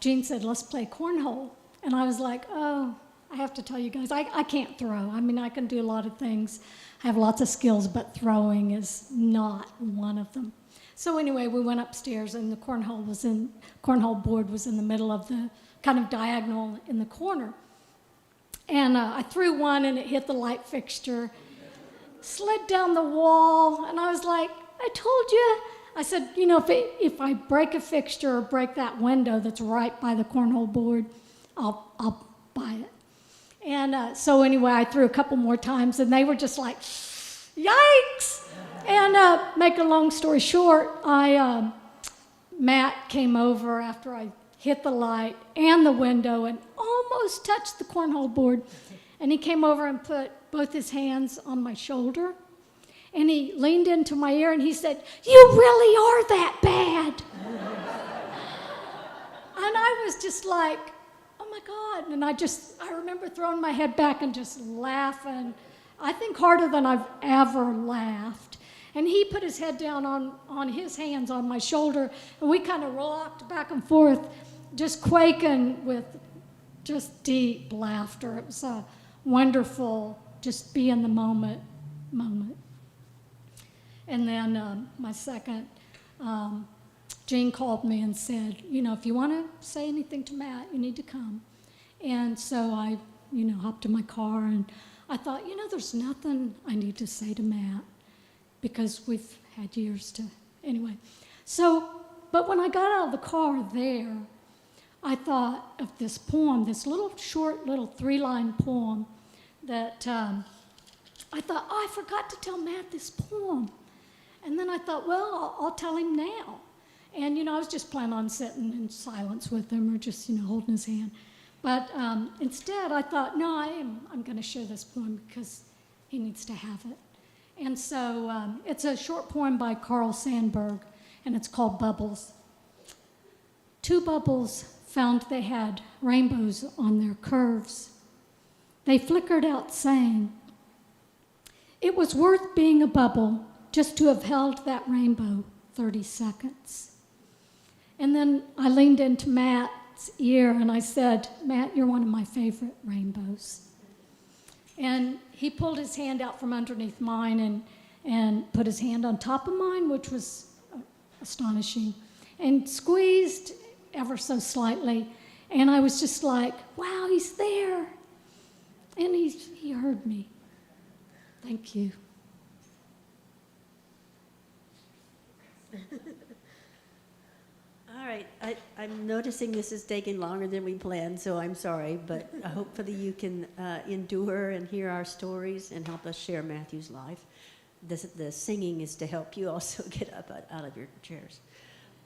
Jean said, let's play cornhole. And I was like, oh, I have to tell you guys, I can't throw. I mean, I can do a lot of things. I have lots of skills, but throwing is not one of them. So anyway, we went upstairs, and the cornhole board was in the middle of the kind of diagonal in the corner. And I threw one, and it hit the light fixture, slid down the wall, and I was like, I told you. I said, you know, if I break a fixture or break that window that's right by the cornhole board, I'll buy it. And so anyway, I threw a couple more times, and they were just like, yikes! And make a long story short, Matt came over after I hit the light and the window and almost touched the cornhole board. And he came over and put both his hands on my shoulder. And he leaned into my ear and he said, you really are that bad. And I was just like, oh my God. And I remember throwing my head back and just laughing. I think harder than I've ever laughed. And he put his head down on his hands on my shoulder, and we kind of rocked back and forth, just quaking with just deep laughter. It was a wonderful, just be in the moment. And then my second, Jean called me and said, you know, if you want to say anything to Matt, you need to come. And so I, you know, hopped in my car, and I thought, you know, there's nothing I need to say to Matt, because we've had years to, anyway. So, but when I got out of the car there, I thought of this poem, this little short, little 3-line poem that I thought, oh, I forgot to tell Matt this poem. And then I thought, well, I'll tell him now. And, I was just planning on sitting in silence with him or just, holding his hand. But instead, I thought, no, I'm going to share this poem because he needs to have it. And so it's a short poem by Carl Sandburg, and it's called Bubbles. Two bubbles found they had rainbows on their curves. They flickered out saying, it was worth being a bubble just to have held that rainbow 30 seconds. And then I leaned into Matt's ear and I said, Matt, you're one of my favorite rainbows. And he pulled his hand out from underneath mine and put his hand on top of mine, which was astonishing, and squeezed ever so slightly. And I was just like, wow, he's there. And he heard me. Thank you. All right, I'm noticing this is taking longer than we planned, so I'm sorry, but hopefully you can endure and hear our stories and help us share Matthew's life. The singing is to help you also get up out of your chairs.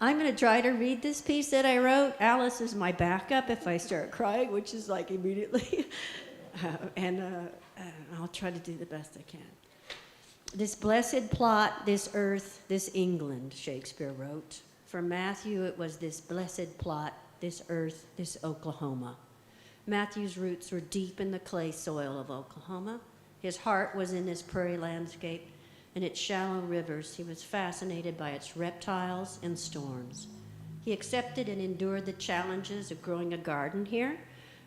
I'm going to try to read this piece that I wrote. Alice is my backup if I start crying, which is like immediately. And I'll try to do the best I can. This blessed plot, this earth, this England, Shakespeare wrote. For Matthew, it was this blessed plot, this earth, this Oklahoma. Matthew's roots were deep in the clay soil of Oklahoma. His heart was in this prairie landscape and its shallow rivers. He was fascinated by its reptiles and storms. He accepted and endured the challenges of growing a garden here,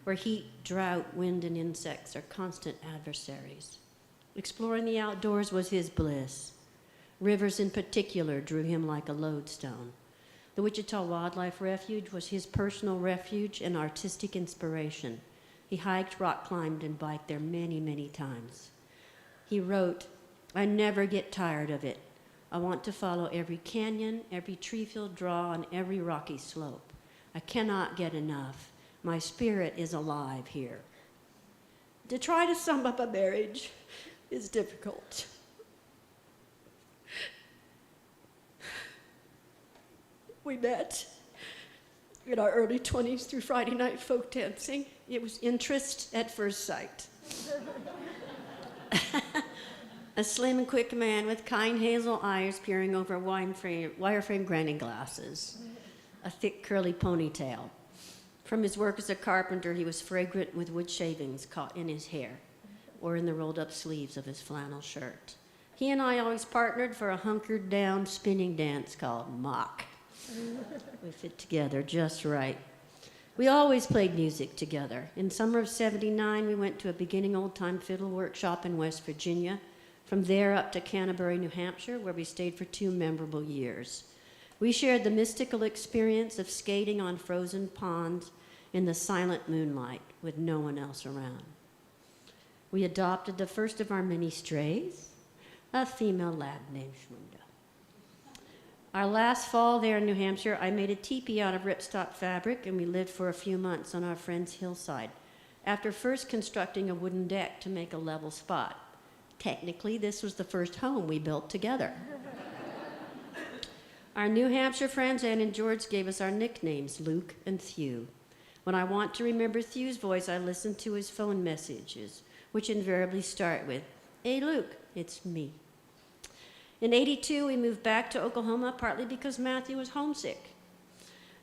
where heat, drought, wind, and insects are constant adversaries. Exploring the outdoors was his bliss. Rivers in particular drew him like a lodestone. The Wichita Wildlife Refuge was his personal refuge and artistic inspiration. He hiked, rock climbed, and biked there many, many times. He wrote, I never get tired of it. I want to follow every canyon, every tree-filled draw, and every rocky slope. I cannot get enough. My spirit is alive here. To try to sum up a marriage is difficult. We met in our early 20s through Friday night folk dancing. It was interest at first sight. A slim and quick man with kind hazel eyes peering over wire-frame granny glasses, a thick curly ponytail. From his work as a carpenter, he was fragrant with wood shavings caught in his hair or in the rolled-up sleeves of his flannel shirt. He and I always partnered for a hunkered-down spinning dance called mock. We fit together just right. We always played music together. In summer of '79, we went to a beginning old-time fiddle workshop in West Virginia. From there up to Canterbury, New Hampshire, where we stayed for 2 memorable years. We shared the mystical experience of skating on frozen ponds in the silent moonlight with no one else around. We adopted the first of our many strays, a female lab named Shmunda. Our last fall there in New Hampshire, I made a teepee out of ripstop fabric, and we lived for a few months on our friend's hillside, after first constructing a wooden deck to make a level spot. Technically, this was the first home we built together. Our New Hampshire friends, Ann and George, gave us our nicknames, Luke and Thew. When I want to remember Thew's voice, I listen to his phone messages, which invariably start with, "Hey, Luke, it's me." In '82, we moved back to Oklahoma, partly because Matthew was homesick,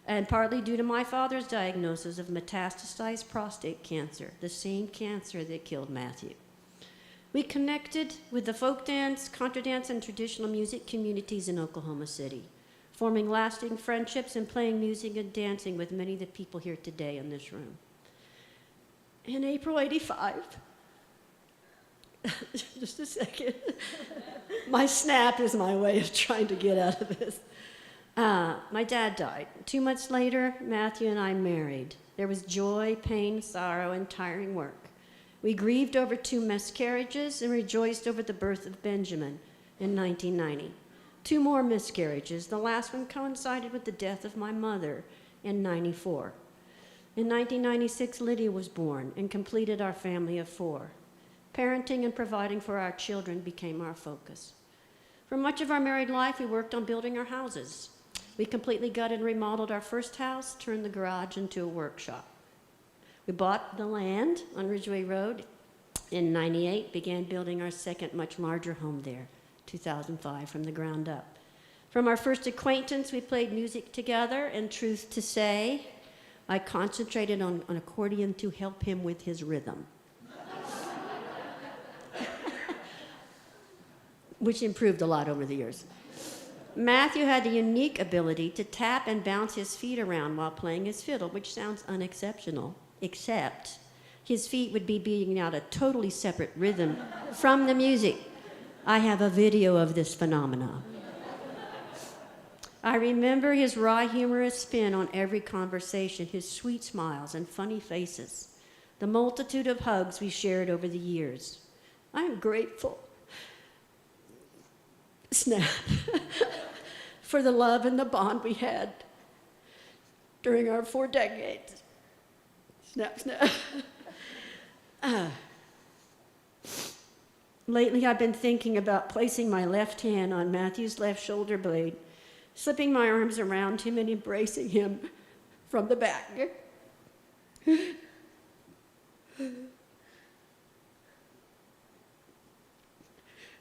and partly due to my father's diagnosis of metastasized prostate cancer, the same cancer that killed Matthew. We connected with the folk dance, contra dance, and traditional music communities in Oklahoma City, forming lasting friendships and playing music and dancing with many of the people here today in this room. In April '85, just a second. My snap is my way of trying to get out of this. My dad died. 2 months later, Matthew and I married. There was joy, pain, sorrow, and tiring work. We grieved over 2 miscarriages and rejoiced over the birth of Benjamin in 1990. 2 more miscarriages. The last one coincided with the death of my mother in '94. In 1996, Lydia was born and completed our family of 4. Parenting and providing for our children became our focus. For much of our married life, we worked on building our houses. We completely gutted and remodeled our first house, turned the garage into a workshop. We bought the land on Ridgeway Road in '98, began building our second, much larger home there, 2005, from the ground up. From our first acquaintance, we played music together, and truth to say, I concentrated on an accordion to help him with his rhythm, which improved a lot over the years. Matthew had the unique ability to tap and bounce his feet around while playing his fiddle, which sounds unexceptional, except his feet would be beating out a totally separate rhythm from the music. I have a video of this phenomenon. I remember his raw, humorous spin on every conversation, his sweet smiles and funny faces, the multitude of hugs we shared over the years. I am grateful, snap, for the love and the bond we had during our 4 decades. Snap, snap. Lately, I've been thinking about placing my left hand on Matthew's left shoulder blade, slipping my arms around him and embracing him from the back.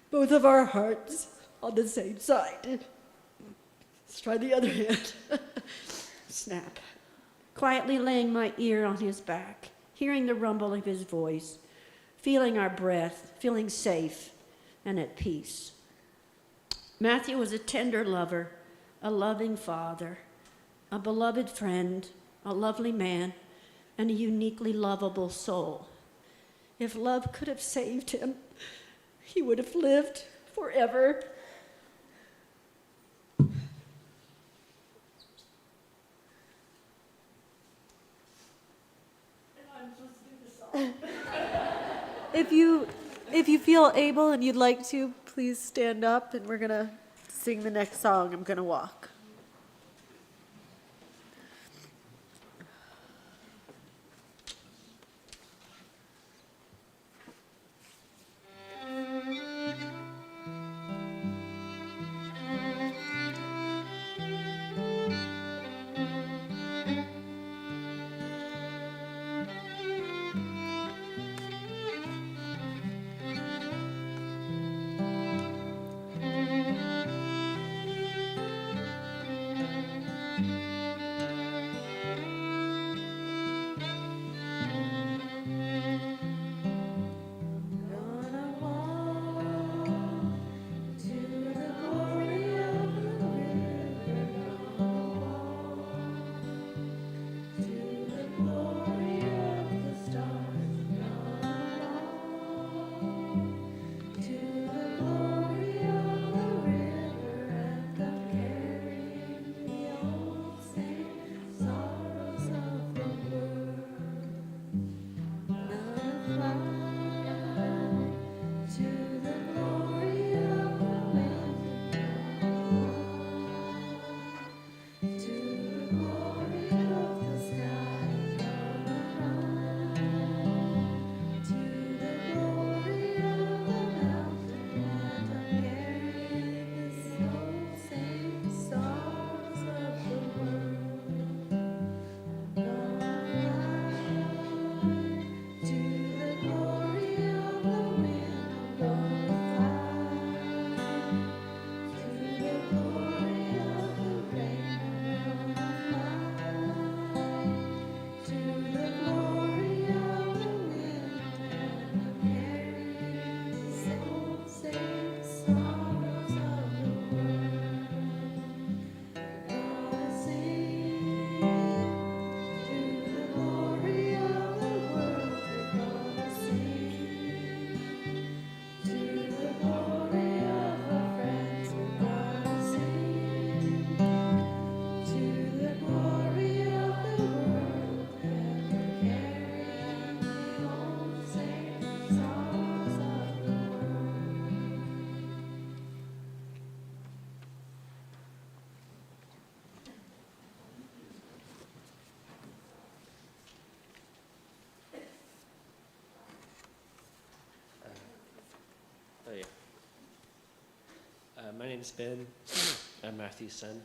Both of our hearts on the same side. Let's try the other hand. Snap. Quietly laying my ear on his back, hearing the rumble of his voice, feeling our breath, feeling safe and at peace. Matthew was a tender lover, a loving father, a beloved friend, a lovely man, and a uniquely lovable soul. If love could have saved him, he would have lived forever. If you feel able and you'd like to, please stand up and we're gonna sing the next song, I'm Gonna Walk. My name's Ben. I'm Matthew's son.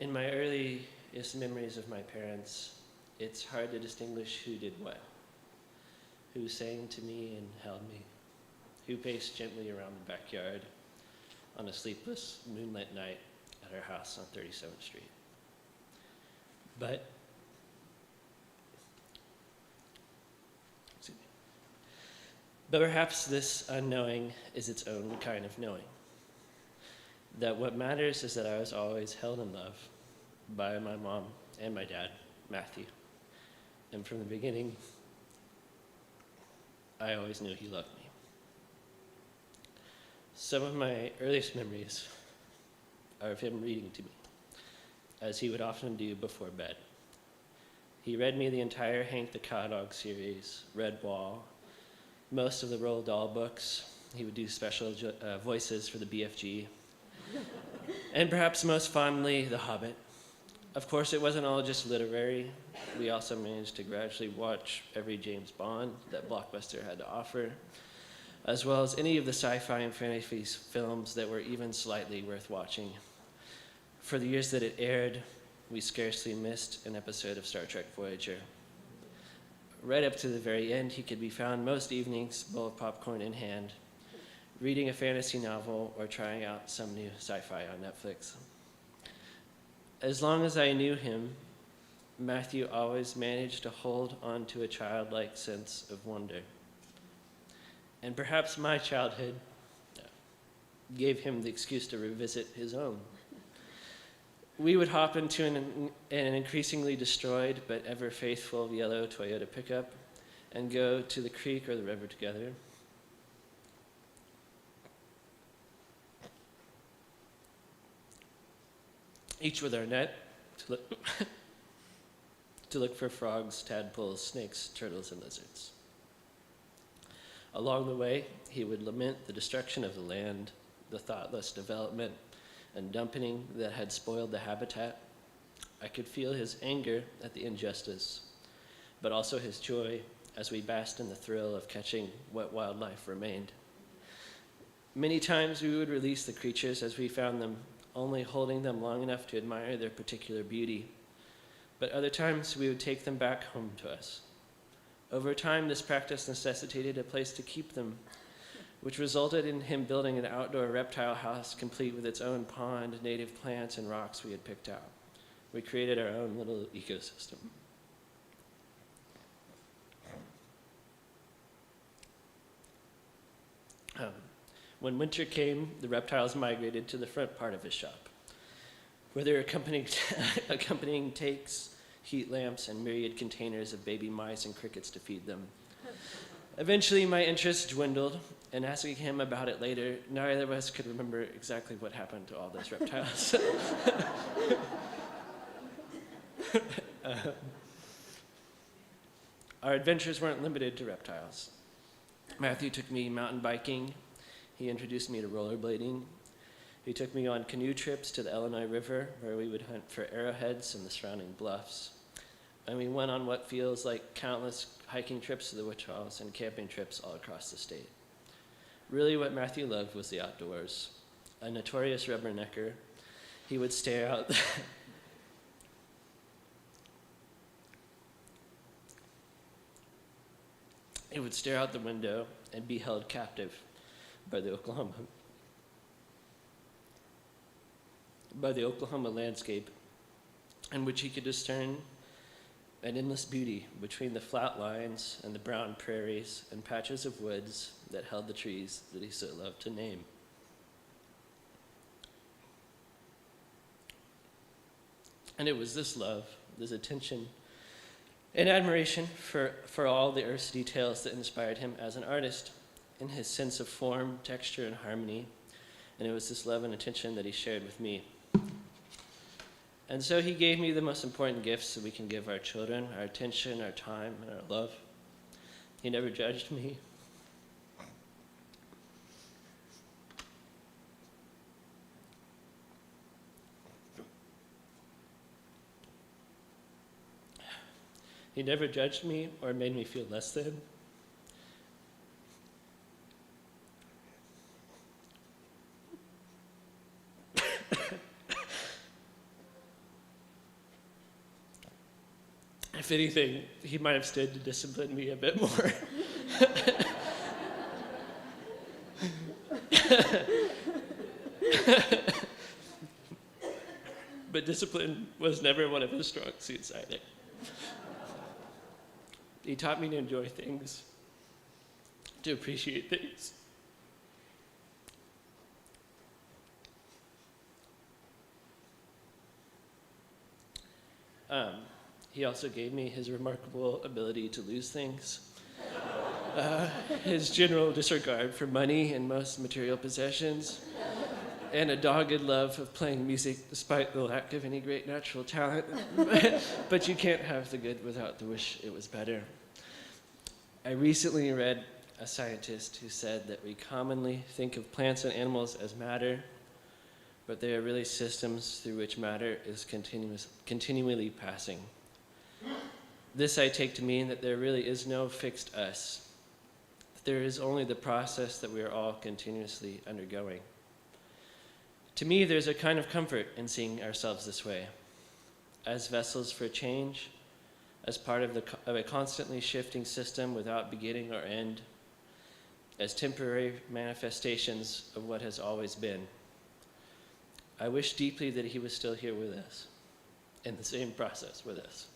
In my earliest memories of my parents, it's hard to distinguish who did what, who sang to me and held me, who paced gently around the backyard on a sleepless moonlit night at our house on 37th Street. But perhaps this unknowing is its own kind of knowing. That what matters is that I was always held in love by my mom and my dad, Matthew. And from the beginning, I always knew he loved me. Some of my earliest memories are of him reading to me, as he would often do before bed. He read me the entire Hank the Cowdog series, Red Wall, most of the Roald Dahl books. He would do special voices for the BFG. And perhaps most fondly, The Hobbit. Of course, it wasn't all just literary. We also managed to gradually watch every James Bond that Blockbuster had to offer, as well as any of the sci-fi and fantasy films that were even slightly worth watching. For the years that it aired, we scarcely missed an episode of Star Trek Voyager. Right up to the very end, he could be found most evenings, bowl of popcorn in hand, reading a fantasy novel or trying out some new sci-fi on Netflix. As long as I knew him, Matthew always managed to hold on to a childlike sense of wonder. And perhaps my childhood gave him the excuse to revisit his own. We would hop into an increasingly destroyed but ever faithful yellow Toyota pickup and go to the creek or the river together. Each with our net to look for frogs, tadpoles, snakes, turtles, and lizards. Along the way, he would lament the destruction of the land, the thoughtless development and dumping that had spoiled the habitat. I could feel his anger at the injustice, but also his joy as we basked in the thrill of catching what wildlife remained. Many times we would release the creatures as we found them, only holding them long enough to admire their particular beauty. But other times we would take them back home to us. Over time, this practice necessitated a place to keep them, which resulted in him building an outdoor reptile house complete with its own pond, native plants, and rocks we had picked out. We created our own little ecosystem. When winter came, the reptiles migrated to the front part of his shop, where there were accompanying takes, heat lamps, and myriad containers of baby mice and crickets to feed them. Eventually, my interest dwindled, and asking him about it later, neither of us could remember exactly what happened to all those reptiles. Our adventures weren't limited to reptiles. Matthew took me mountain biking. He introduced me to rollerblading. He took me on canoe trips to the Illinois River, where we would hunt for arrowheads and the surrounding bluffs. And we went on what feels like countless hiking trips to the Wichita's and camping trips all across the state. Really, what Matthew loved was the outdoors. A notorious rubbernecker, he would stare out he would stare out the window and be held captive by the Oklahoma landscape, in which he could discern an endless beauty between the flat lines and the brown prairies and patches of woods that held the trees that he so loved to name. And it was this love, this attention, and admiration for all the earth's details that inspired him as an artist, in his sense of form, texture, and harmony. And it was this love and attention that he shared with me. And so he gave me the most important gifts that we can give our children: our attention, our time, and our love. He never judged me. He never judged me or made me feel less than. If anything, he might have stood to discipline me a bit more. But discipline was never one of his strong suits either. He taught me to enjoy things, to appreciate things. He also gave me his remarkable ability to lose things, his general disregard for money and most material possessions, and a dogged love of playing music despite the lack of any great natural talent. But you can't have the good without the wish it was better. I recently read a scientist who said that we commonly think of plants and animals as matter, but they are really systems through which matter is continually passing. This I take to mean that there really is no fixed us. There is only the process that we are all continuously undergoing. To me, there's a kind of comfort in seeing ourselves this way, as vessels for change, as part of a constantly shifting system without beginning or end, as temporary manifestations of what has always been. I wish deeply that he was still here with us, in the same process with us.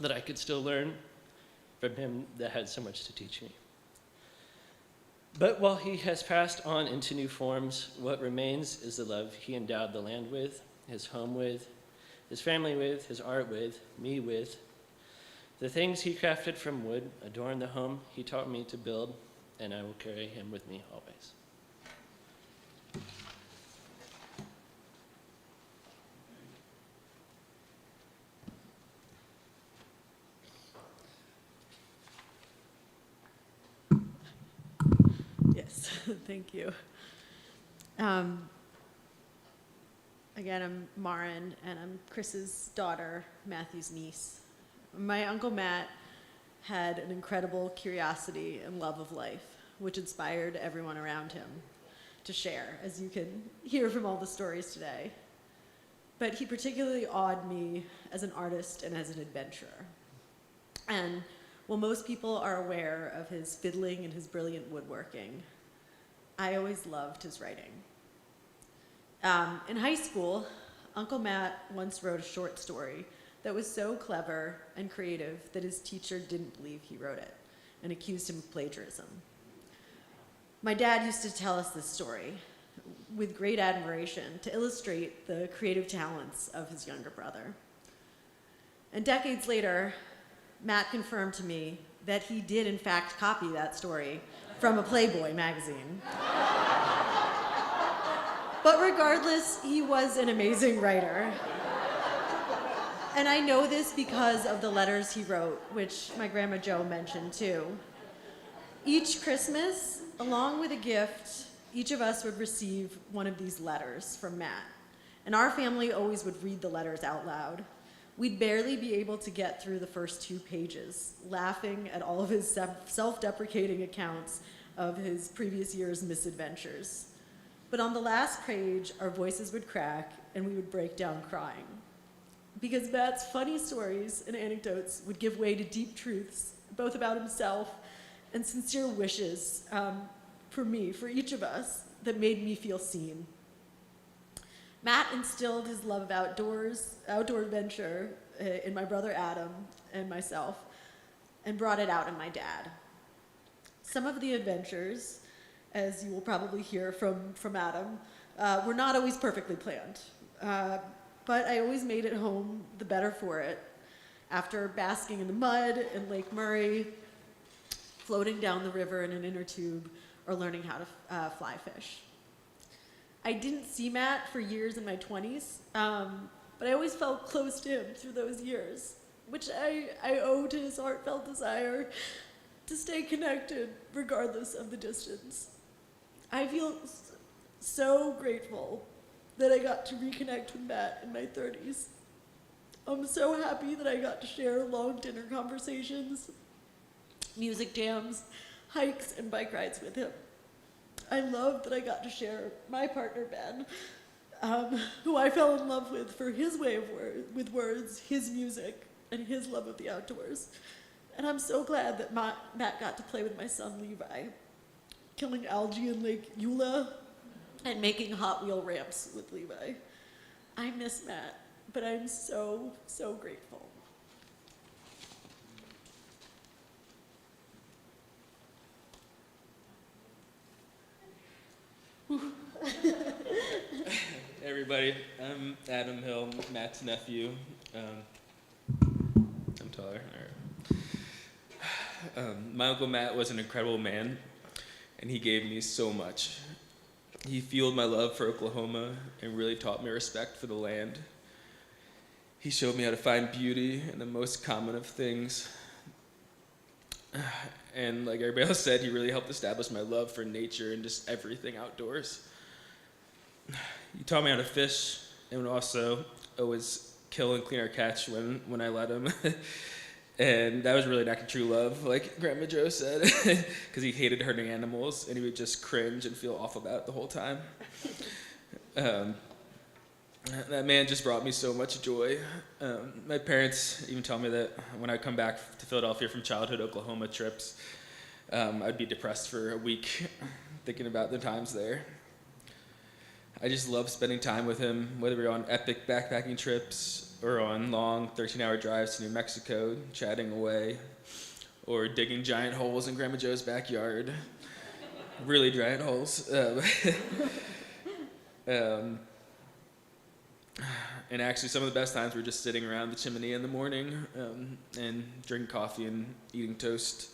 That I could still learn from him that had so much to teach me. But while he has passed on into new forms, what remains is the love he endowed the land with, his home with, his family with, his art with, me with. The things he crafted from wood adorn the home he taught me to build, and I will carry him with me always. Yes, thank you. Again, I'm Marin, and I'm Chris's daughter, Matthew's niece. My Uncle Matt had an incredible curiosity and love of life, which inspired everyone around him to share, as you can hear from all the stories today. But he particularly awed me as an artist and as an adventurer. And while most people are aware of his fiddling and his brilliant woodworking, I always loved his writing. In high school, Uncle Matt once wrote a short story that was so clever and creative that his teacher didn't believe he wrote it and accused him of plagiarism. My dad used to tell us this story with great admiration to illustrate the creative talents of his younger brother. And decades later, Matt confirmed to me that he did in fact copy that story from a Playboy magazine. But regardless, he was an amazing writer. And I know this because of the letters he wrote, which my Grandma Jo mentioned too. Each Christmas, along with a gift, each of us would receive one of these letters from Matt. And our family always would read the letters out loud. We'd barely be able to get through the first 2 pages, laughing at all of his self-deprecating accounts of his previous year's misadventures. But on the last page, our voices would crack and we would break down crying. Because Matt's funny stories and anecdotes would give way to deep truths, both about himself and sincere wishes for me, for each of us, that made me feel seen. Matt instilled his love of outdoor adventure in my brother Adam and myself, and brought it out in my dad. Some of the adventures, as you will probably hear from Adam, were not always perfectly planned, but I always made it home the better for it, after basking in the mud in Lake Murray, floating down the river in an inner tube, or learning how to fly fish. I didn't see Matt for years in my 20s, but I always felt close to him through those years, which I owe to his heartfelt desire to stay connected regardless of the distance. I feel so grateful that I got to reconnect with Matt in my 30s. I'm so happy that I got to share long dinner conversations, music jams, hikes, and bike rides with him. I love that I got to share my partner, Ben, who I fell in love with for his way of with words, his music, and his love of the outdoors. And I'm so glad that Matt got to play with my son Levi, killing algae in Lake Eula and making Hot Wheel ramps with Levi. I miss Matt, but I'm so, so grateful. Everybody, I'm Adam Hill, Matt's nephew. I'm taller. All right. My Uncle Matt was an incredible man, and he gave me so much. He fueled my love for Oklahoma and really taught me respect for the land. He showed me how to find beauty in the most common of things. And like everybody else said, he really helped establish my love for nature and just everything outdoors. He taught me how to fish and would also always kill and clean our catch when I let him. And that was really an act of true love, like Grandma Joe said, because he hated hurting animals, and he would just cringe and feel awful about it the whole time. That man just brought me so much joy. My parents even tell me that when I come back to Philadelphia from childhood Oklahoma trips, I'd be depressed for a week thinking about the times there. I just love spending time with him, whether we're on epic backpacking trips or on long 13-hour drives to New Mexico, chatting away, or digging giant holes in Grandma Joe's backyard. Really giant holes. And actually, some of the best times were just sitting around the chimney in the morning and drinking coffee and eating toast.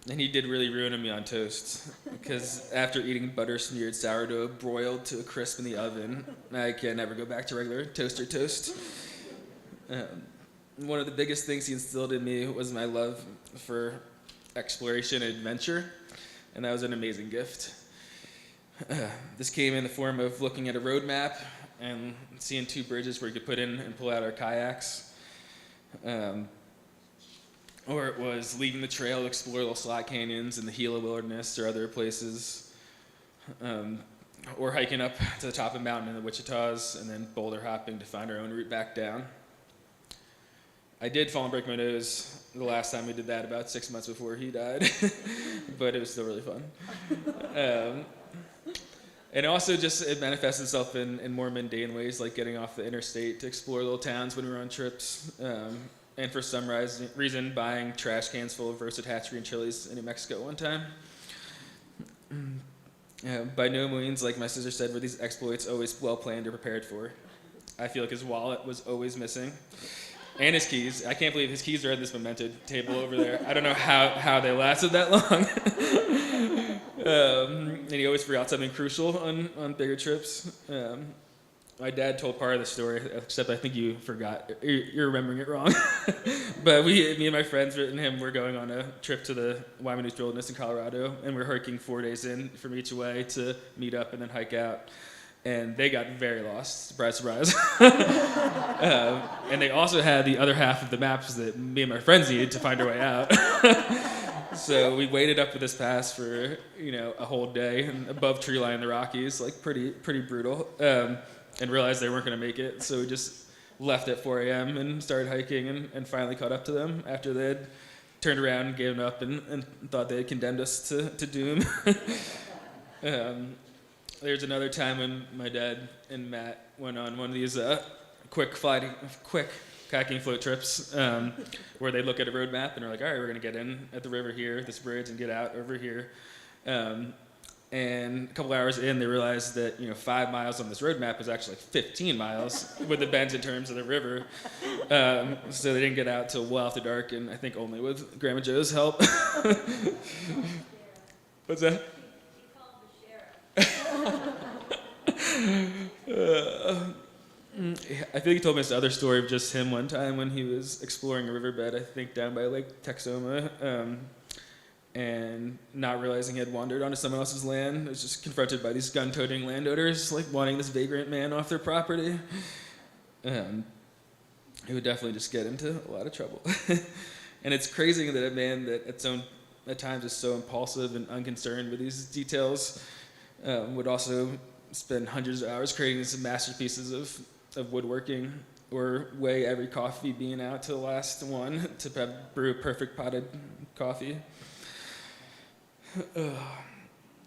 And he did really ruin me on toast, because after eating butter-smeared sourdough broiled to a crisp in the oven, I can never go back to regular toaster toast. One of the biggest things he instilled in me was my love for exploration and adventure, and that was an amazing gift. This came in the form of looking at a road map and seeing 2 bridges where you could put in and pull out our kayaks. Or it was leaving the trail to explore little slot canyons in the Gila Wilderness or other places. Or hiking up to the top of a mountain in the Wichitas and then boulder hopping to find our own route back down. I did fall and break my nose the last time we did that, about 6 months before he died. But it was still really fun. And also just it manifests itself in more mundane ways, like getting off the interstate to explore little towns when we were on trips. And for some reason, buying trash cans full of roasted hatchery and chilies in New Mexico one time. By no means, like my sister said, were these exploits always well planned or prepared for. I feel like his wallet was always missing. And his keys. I can't believe his keys are at this memento table over there. I don't know how they lasted that long. And he always forgot something crucial on bigger trips. My dad told part of the story, except I think you forgot. You're remembering it wrong. But me and my friends and him were going on a trip to the Wyoming Wilderness in Colorado, and we're hiking 4 days in from each way to meet up and then hike out. And they got very lost, surprise, surprise. And they also had the other half of the maps that me and my friends needed to find our way out. So we waited up with this pass for a whole day and above tree line in the Rockies, like pretty brutal. And realized they weren't going to make it, so we just left at 4 a.m. and started hiking and finally caught up to them after they had turned around and given up and thought they had condemned us to doom. There's another time when my dad and Matt went on one of these quick kayaking float trips where they look at a road map and are like, all right, we're going to get in at the river here, this bridge, and get out over here. And a couple hours in, they realized that 5 miles on this road map was actually like 15 miles with the bends and turns of the river. So they didn't get out till well after dark, and I think only with Grandma Joe's help. What's that? I think he told me this other story of just him one time when he was exploring a riverbed, I think down by Lake Texoma. And not realizing he had wandered onto someone else's land, was just confronted by these gun-toting landowners, like wanting this vagrant man off their property. He would definitely just get into a lot of trouble. And it's crazy that a man that at times is so impulsive and unconcerned with these details would also spend hundreds of hours creating some masterpieces of woodworking, or weigh every coffee bean out to the last one to brew a perfect potted coffee.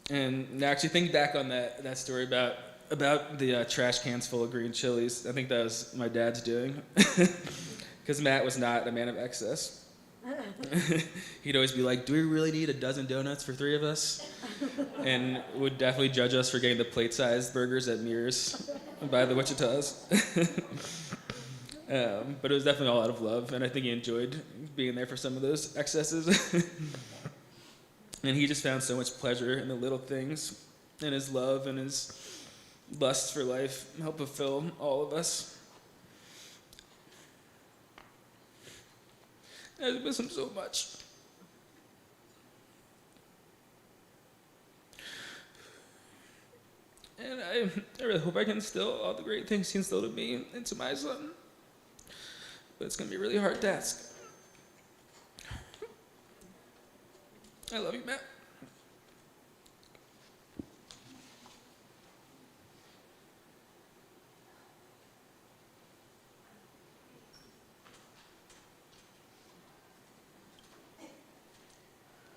And actually think back on that story about the trash cans full of green chilies. I think that was my dad's doing, because Matt was not a man of excess. He'd always be like, do we really need a dozen donuts for 3 of us? And would definitely judge us for getting the plate-sized burgers at Mears by the Wichitas. But it was definitely all out of love, and I think he enjoyed being there for some of those excesses. And he just found so much pleasure in the little things, and his love and his lust for life help fulfill all of us. I miss him so much. And I really hope I can instill all the great things he instilled in me into my son. But it's going to be a really hard task. I love you, Matt.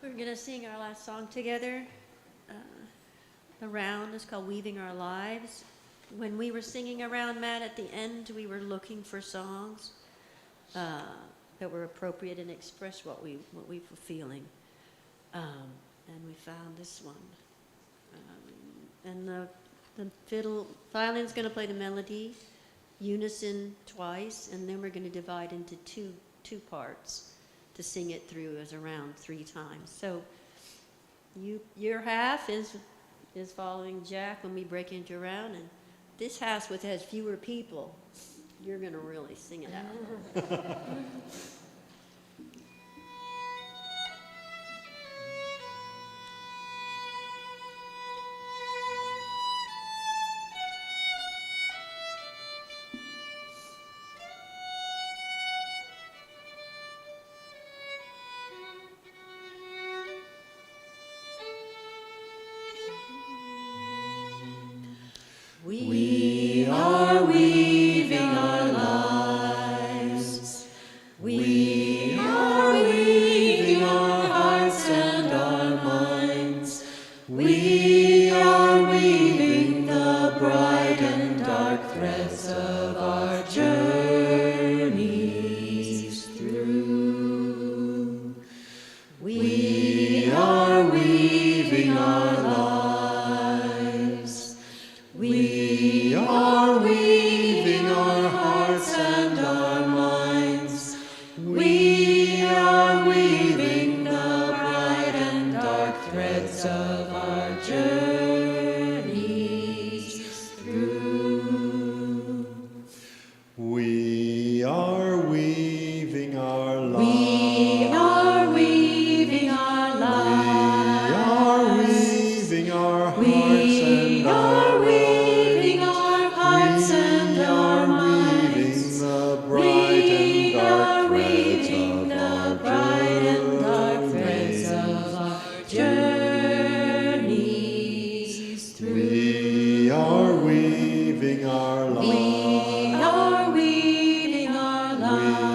We're going to sing our last song together. Around is called Weaving Our Lives. When we were singing Around, Matt, at the end, we were looking for songs that were appropriate and express what we were feeling. And we found this one. And the violin's going to play the melody, unison twice, and then we're going to divide into two parts to sing it through as around 3 times. So your half is following Jack when we break into round, and this house, which has fewer people, you're going to really sing it out. We are weaving our lives. We are weaving our hearts and our minds. We are weaving the bright and dark threads of our journeys through. We are weaving our lives. We are weaving our hearts and our minds. We are weaving the bright and dark threads of our journeys through. We are weaving our lives. We are weaving our lives. We are weaving our hearts and our hearts and our minds. We are weaving the bright and dark threads of our journeys through. We are weaving our lives. We are weaving our lives.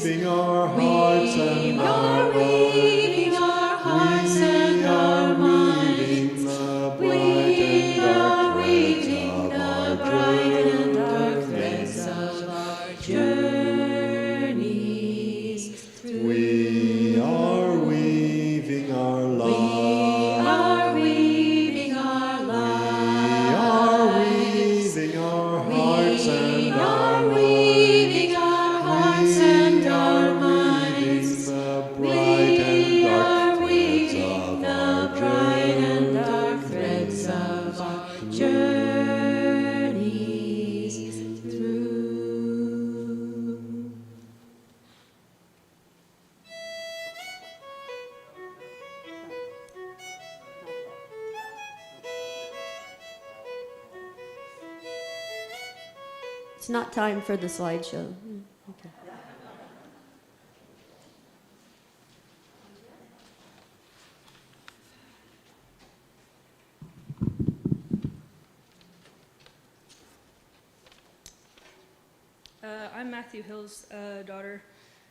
We are weaving our hearts and our weaving our hearts and our minds. We are weaving the bright and dark threads of our journeys through. We are weaving our lives. We are weaving our lives. We are weaving our hearts and our weaving our hearts and our minds. We are weaving the bright and dark threads of our journeys through. It's not time for the slideshow. Okay. I'm Matthew Hill's daughter.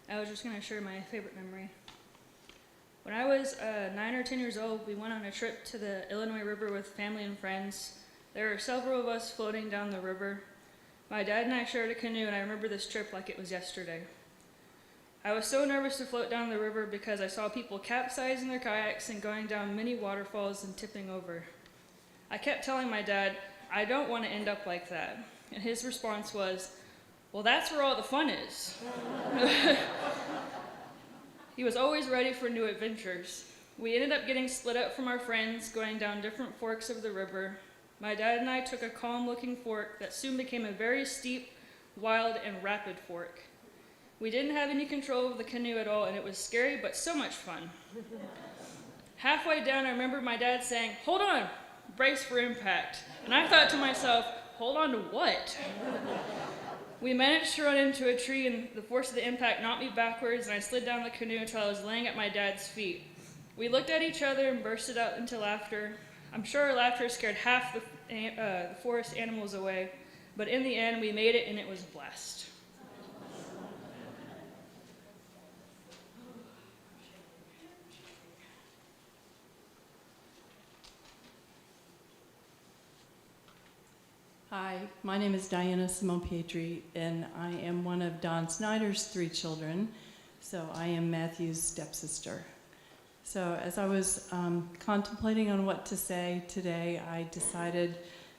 I was just going to share my favorite memory. When I was 9 or 10 years old, we went on a trip to the Illinois River with family and friends. There were several of us floating down the river. My dad and I shared a canoe, and I remember this trip like it was yesterday. I was so nervous to float down the river because I saw people capsizing their kayaks and going down many waterfalls and tipping over. I kept telling my dad, I don't want to end up like that. And his response was, well, that's where all the fun is. He was always ready for new adventures. We ended up getting split up from our friends, going down different forks of the river. My dad and I took a calm-looking fork that soon became a very steep, wild, and rapid fork. We didn't have any control of the canoe at all, and it was scary, but so much fun. Halfway down, I remember my dad saying, hold on, brace for impact. And I thought to myself, hold on to what? We managed to run into a tree, and the force of the impact knocked me backwards, and I slid down the canoe until I was laying at my dad's feet. We looked at each other and bursted out into laughter. I'm sure our laughter scared half the forest animals away, but in the end, we made it, and it was blessed. Hi, my name is Diana Simone Pietri, and I am one of Don Snyder's 3 children, so I am Matthew's stepsister. So as I was contemplating on what to say today, I decided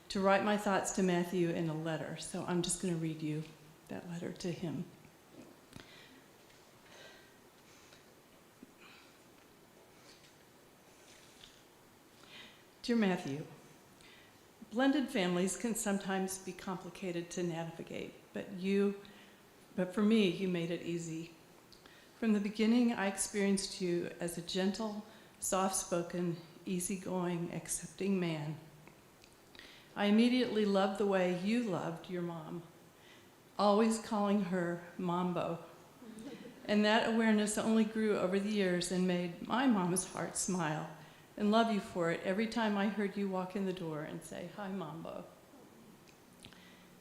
to write my thoughts to Matthew in a letter, so I'm just going to read you that letter to him. Dear Matthew, blended families can sometimes be complicated to navigate, but for me, you made it easy. From the beginning, I experienced you as a gentle, soft-spoken, easygoing, accepting man. I immediately loved the way you loved your mom, always calling her Mambo. And that awareness only grew over the years and made my mom's heart smile and love you for it every time I heard you walk in the door and say, hi, Mambo.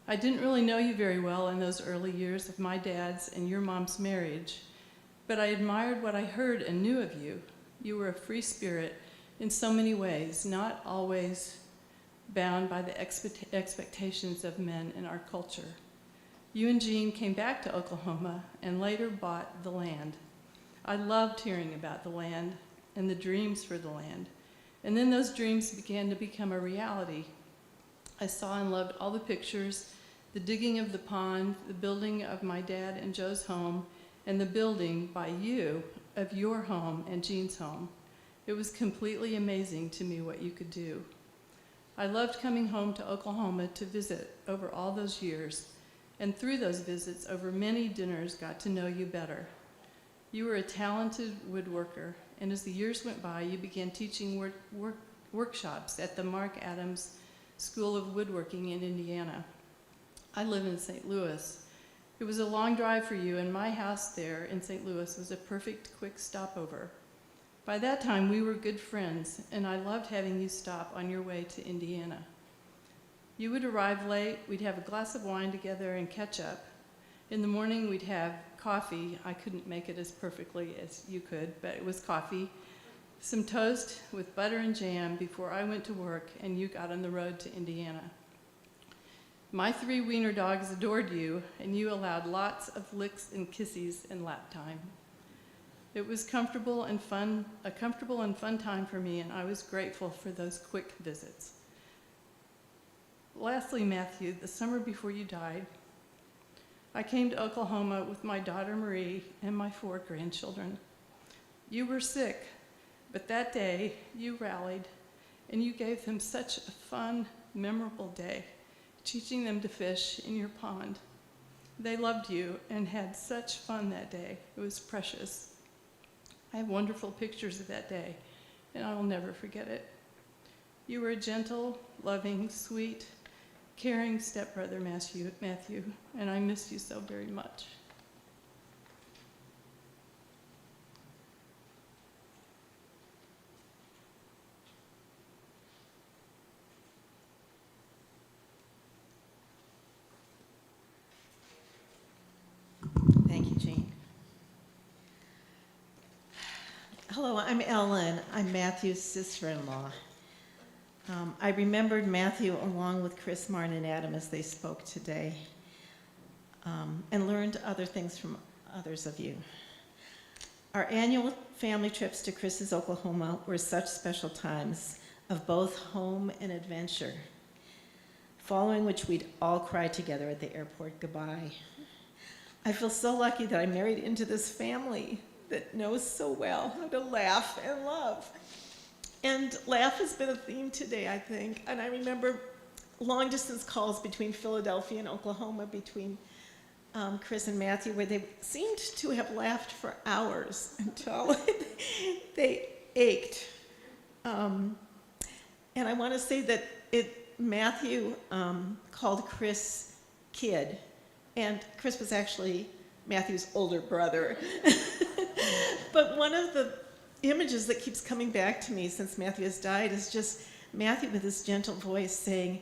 I didn't really know you very well in those early years of my dad's and your mom's marriage, but I admired what I heard and knew of you. You were a free spirit in so many ways, not always bound by the expectations of men in our culture. You and Jean came back to Oklahoma and later bought the land. I loved hearing about the land and the dreams for the land. And then those dreams began to become a reality. I saw and loved all the pictures, the digging of the pond, the building of my dad and Joe's home, and the building by you of your home and Jean's home. It was completely amazing to me what you could do. I loved coming home to Oklahoma to visit over all those years, and through those visits, over many dinners, got to know you better. You were a talented woodworker, and as the years went by, you began teaching workshops at the Mark Adams School of Woodworking in Indiana. I live in St. Louis. It was a long drive for you, and my house there in St. Louis was a perfect quick stopover. By that time, we were good friends, and I loved having you stop on your way to Indiana. You would arrive late, we'd have a glass of wine together and catch up. In the morning, we'd have coffee. I couldn't make it as perfectly as you could, but it was coffee. Some toast with butter and jam before I went to work and you got on the road to Indiana. My 3 wiener dogs adored you, and you allowed lots of licks and kisses and lap time. It was a comfortable and fun time for me, and I was grateful for those quick visits. Lastly, Matthew, the summer before you died, I came to Oklahoma with my daughter Marie and my 4 grandchildren. You were sick, but that day you rallied, and you gave them such a fun, memorable day, teaching them to fish in your pond. They loved you and had such fun that day. It was precious. I have wonderful pictures of that day, and I will never forget it. You were a gentle, loving, sweet, caring stepbrother, Matthew, and I miss you so very much. Hello, I'm Ellen. I'm Matthew's sister-in-law. I remembered Matthew along with Chris, Martin, and Adam as they spoke today, and learned other things from others of you. Our annual family trips to Chris's Oklahoma were such special times of both home and adventure, following which we'd all cry together at the airport goodbye. I feel so lucky that I married into this family that knows so well how to laugh and love. And laugh has been a theme today, I think. And I remember long distance calls between Philadelphia and Oklahoma between Chris and Matthew, where they seemed to have laughed for hours until they ached. And I want to say that Matthew called Chris kid, and Chris was actually Matthew's older brother. But one of the images that keeps coming back to me since Matthew has died is just Matthew with his gentle voice saying,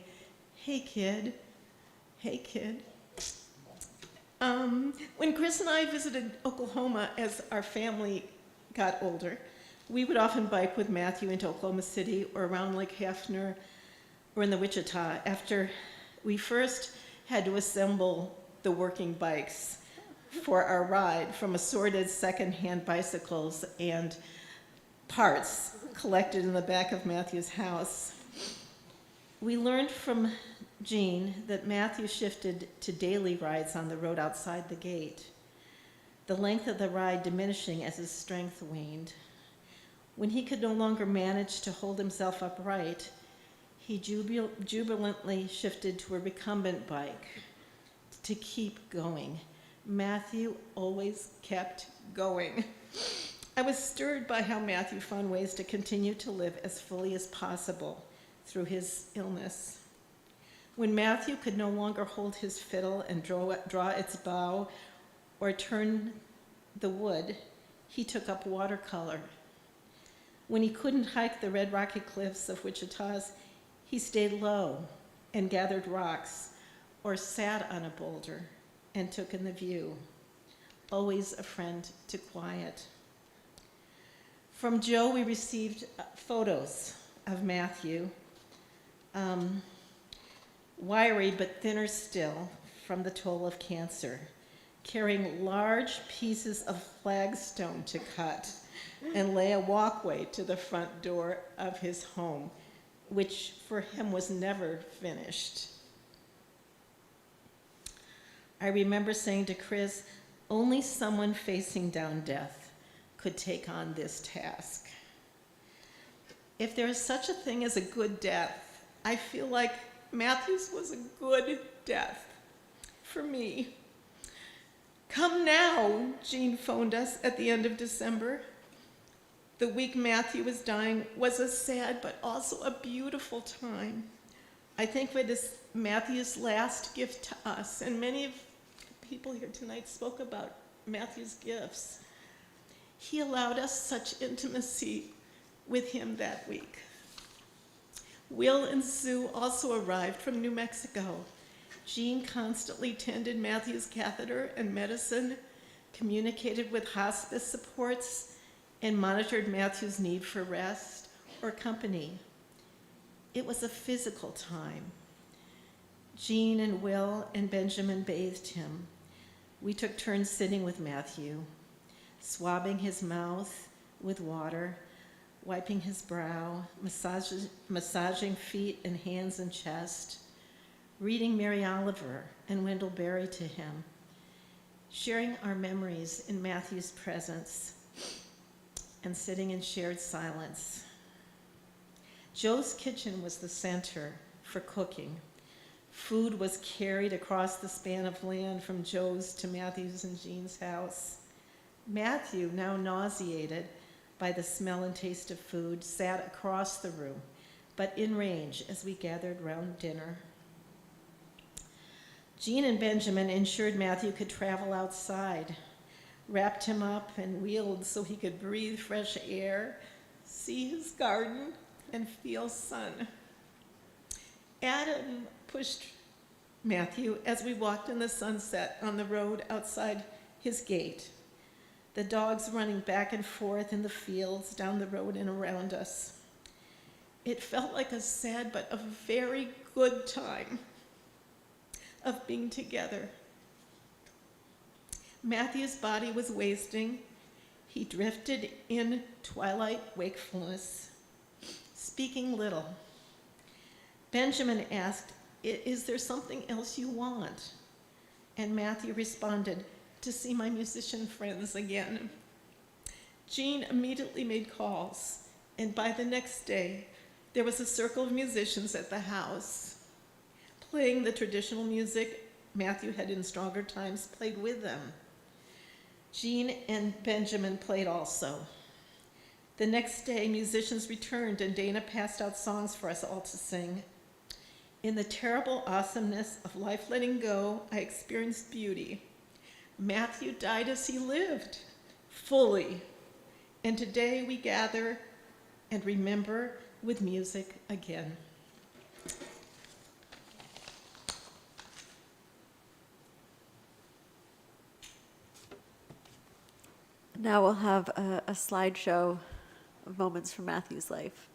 "Hey kid, hey kid." When Chris and I visited Oklahoma as our family got older, we would often bike with Matthew into Oklahoma City or around Lake Hefner or in the Wichita after we first had to assemble the working bikes for our ride from assorted secondhand bicycles and parts collected in the back of Matthew's house. We learned from Jean that Matthew shifted to daily rides on the road outside the gate, the length of the ride diminishing as his strength waned. When he could no longer manage to hold himself upright, he jubilantly shifted to a recumbent bike to keep going. Matthew always kept going. I was stirred by how Matthew found ways to continue to live as fully as possible through his illness. When Matthew could no longer hold his fiddle and draw its bow or turn the wood, he took up watercolor. When he couldn't hike the red rocky cliffs of Wichita's, he stayed low and gathered rocks or sat on a boulder and took in the view, always a friend to quiet. From Joe, we received photos of Matthew, wiry but thinner still from the toll of cancer, carrying large pieces of flagstone to cut and lay a walkway to the front door of his home, which for him was never finished. I remember saying to Chris, only someone facing down death could take on this task. If there is such a thing as a good death, I feel like Matthew's was a good death for me. Come now, Jean phoned us at the end of December. The week Matthew was dying was a sad but also a beautiful time. I think it is Matthew's last gift to us, and many of the people here tonight spoke about Matthew's gifts. He allowed us such intimacy with him that week. Will and Sue also arrived from New Mexico. Jean constantly tended Matthew's catheter and medicine, communicated with hospice supports, and monitored Matthew's need for rest or company. It was a physical time. Jean and Will and Benjamin bathed him. We took turns sitting with Matthew, swabbing his mouth with water, wiping his brow, massaging feet and hands and chest, reading Mary Oliver and Wendell Berry to him, sharing our memories in Matthew's presence, and sitting in shared silence. Joe's kitchen was the center for cooking. Food was carried across the span of land from Joe's to Matthew's and Jean's house. Matthew, now nauseated by the smell and taste of food, sat across the room, but in range as we gathered round dinner. Jean and Benjamin ensured Matthew could travel outside, wrapped him up and wheeled so he could breathe fresh air, see his garden, and feel sun. Adam pushed Matthew as we walked in the sunset on the road outside his gate. the dogs running back and forth in the fields, down the road, and around us. It felt like a sad but a very good time of being together. Matthew's body was wasting. He drifted in twilight wakefulness, speaking little. Benjamin asked, "Is there something else you want?" And Matthew responded, "To see my musician friends again." Jean immediately made calls, and by the next day, there was a circle of musicians at the house, playing the traditional music Matthew had in stronger times played with them. Jean and Benjamin played also. The next day, musicians returned, and Dana passed out songs for us all to sing. In the terrible awesomeness of life letting go, I experienced beauty. Matthew died as he lived, fully. And today we gather and remember with music again. Now we'll have a slideshow of moments from Matthew's life.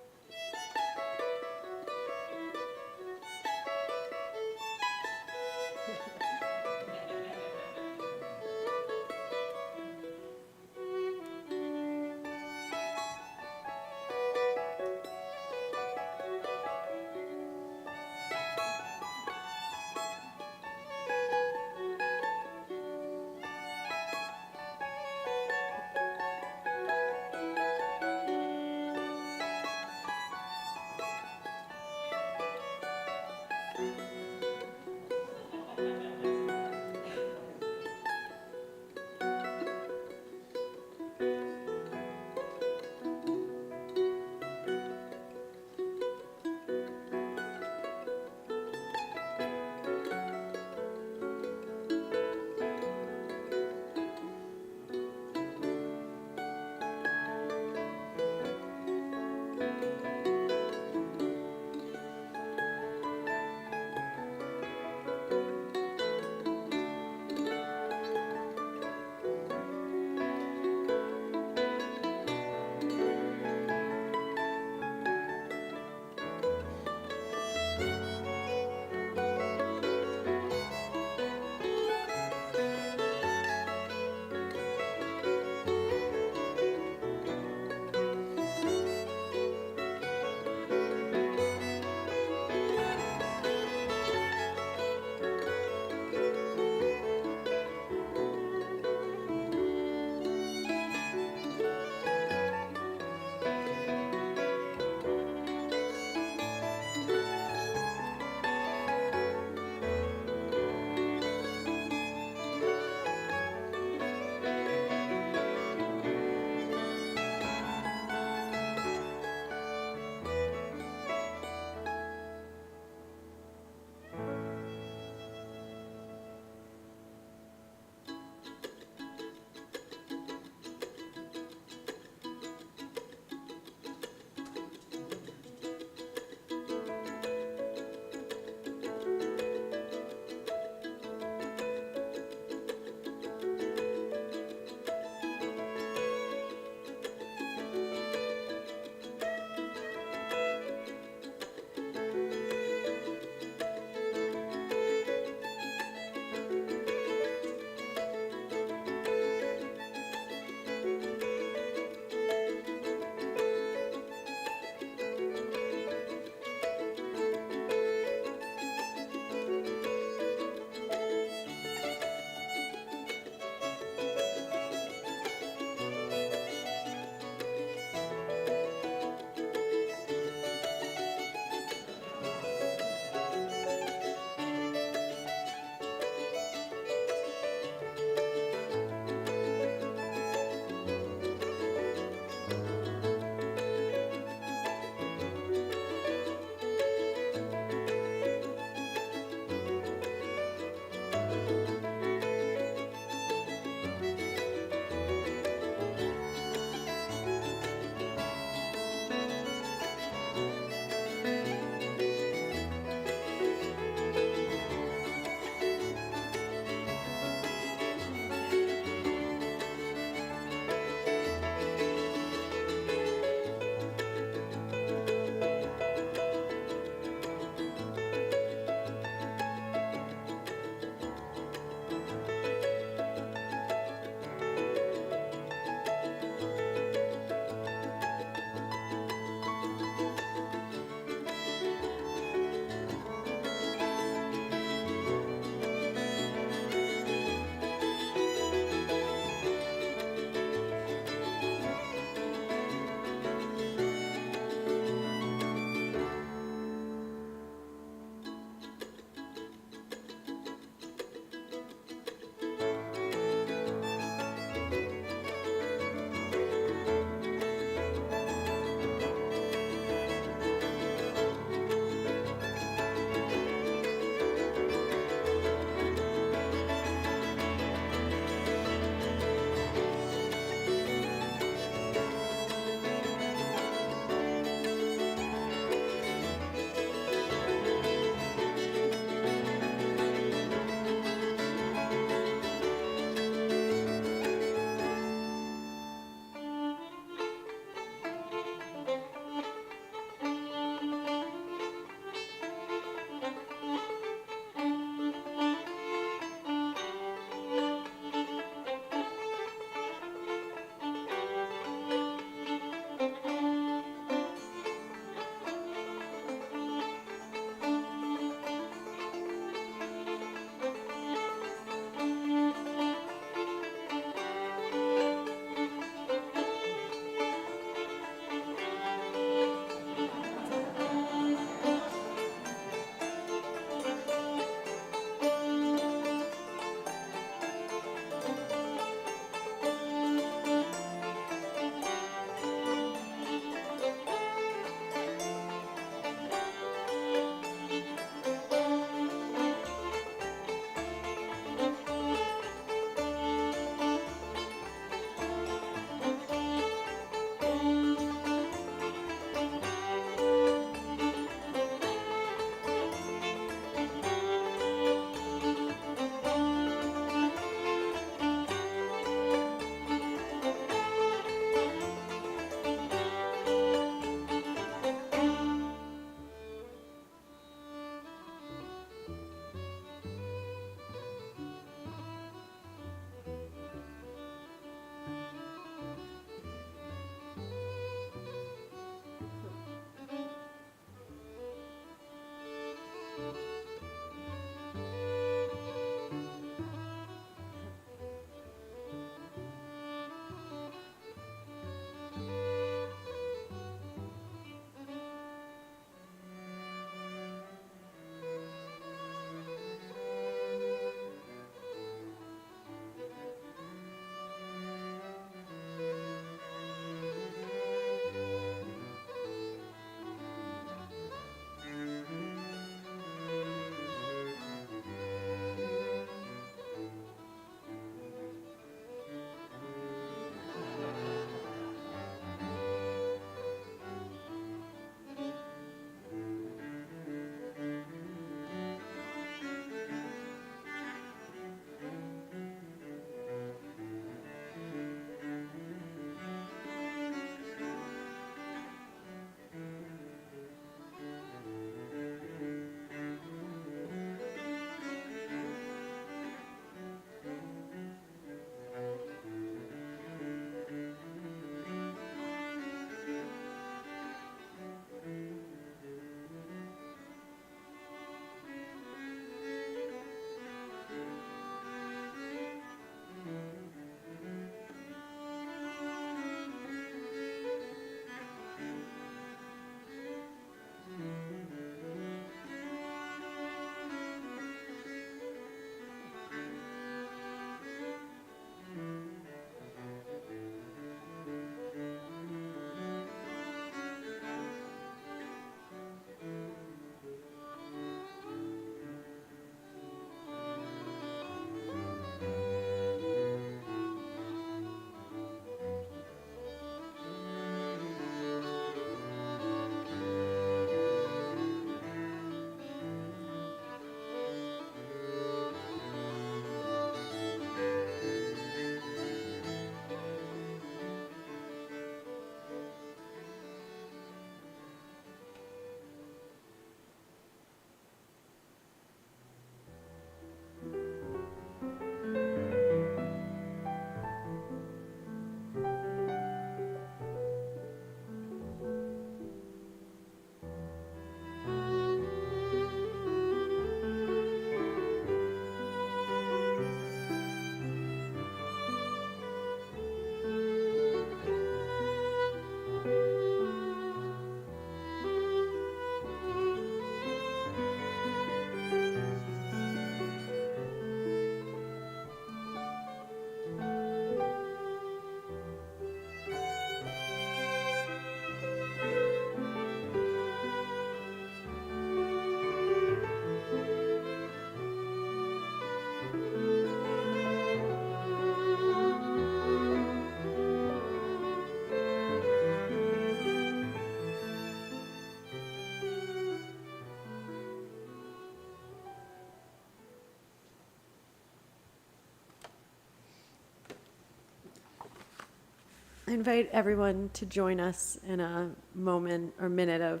I invite everyone to join us in a moment or minute of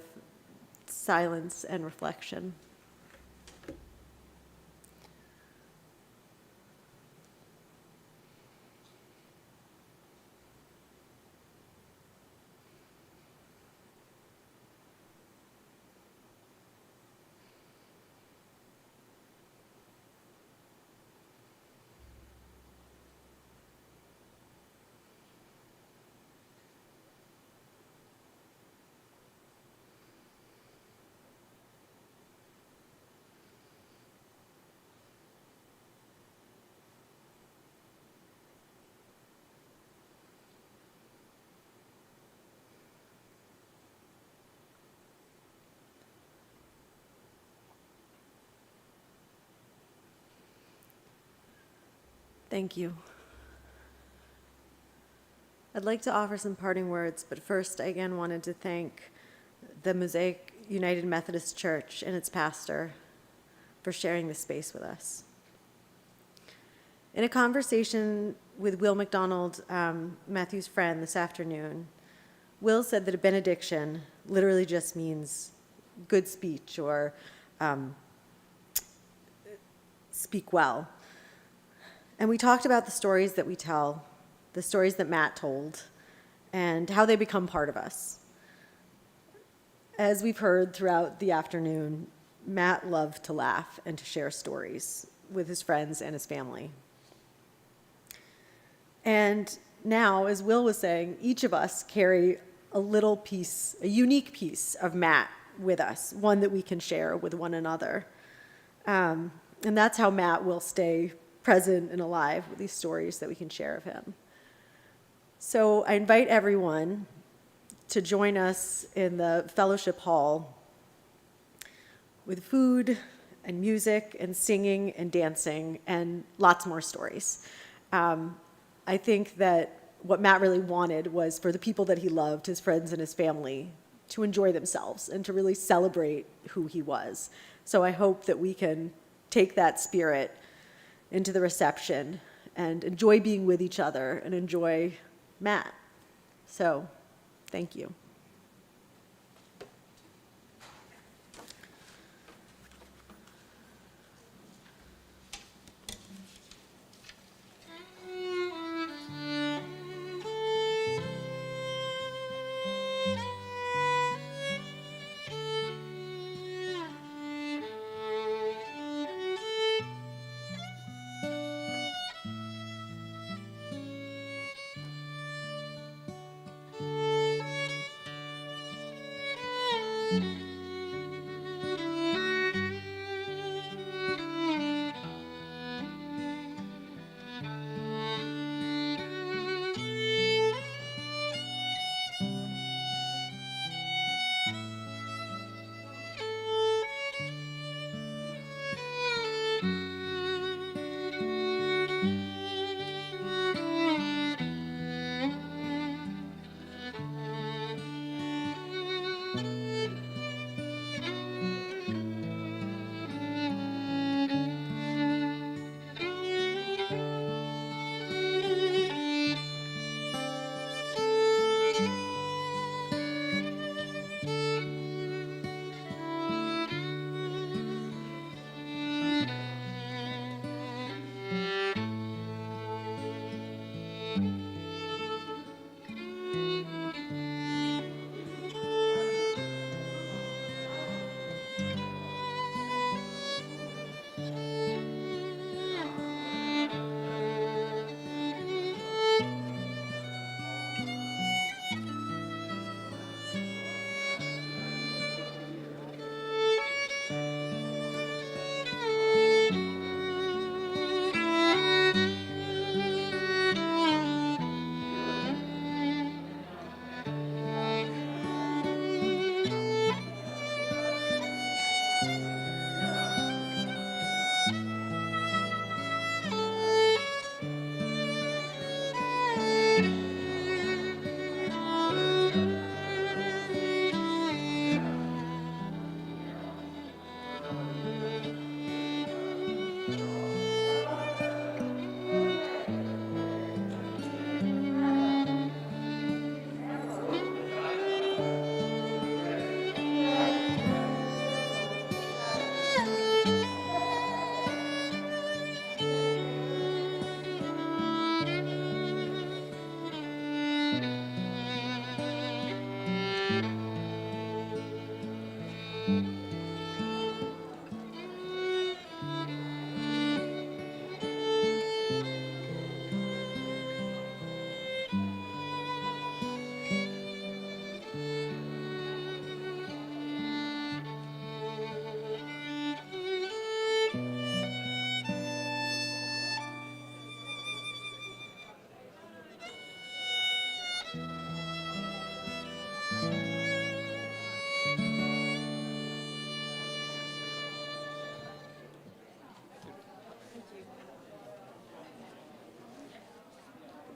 silence and reflection. Thank you. I'd like to offer some parting words, but first I again wanted to thank the Mosaic United Methodist Church and its pastor for sharing this space with us. In a conversation with Will McDonald, Matthew's friend, this afternoon, Will said that a benediction literally just means good speech or speak well. And we talked about the stories that we tell, the stories that Matt told, and how they become part of us. As we've heard throughout the afternoon, Matt loved to laugh and to share stories with his friends and his family. And now, as Will was saying, each of us carry a little piece, a unique piece of Matt with us, one that we can share with one another. And that's how Matt will stay present and alive with these stories that we can share of him. So I invite everyone to join us in the fellowship hall with food and music and singing and dancing and lots more stories. I think that what Matt really wanted was for the people that he loved, his friends and his family, to enjoy themselves and to really celebrate who he was. So I hope that we can take that spirit into the reception and enjoy being with each other and enjoy Matt. So, thank you.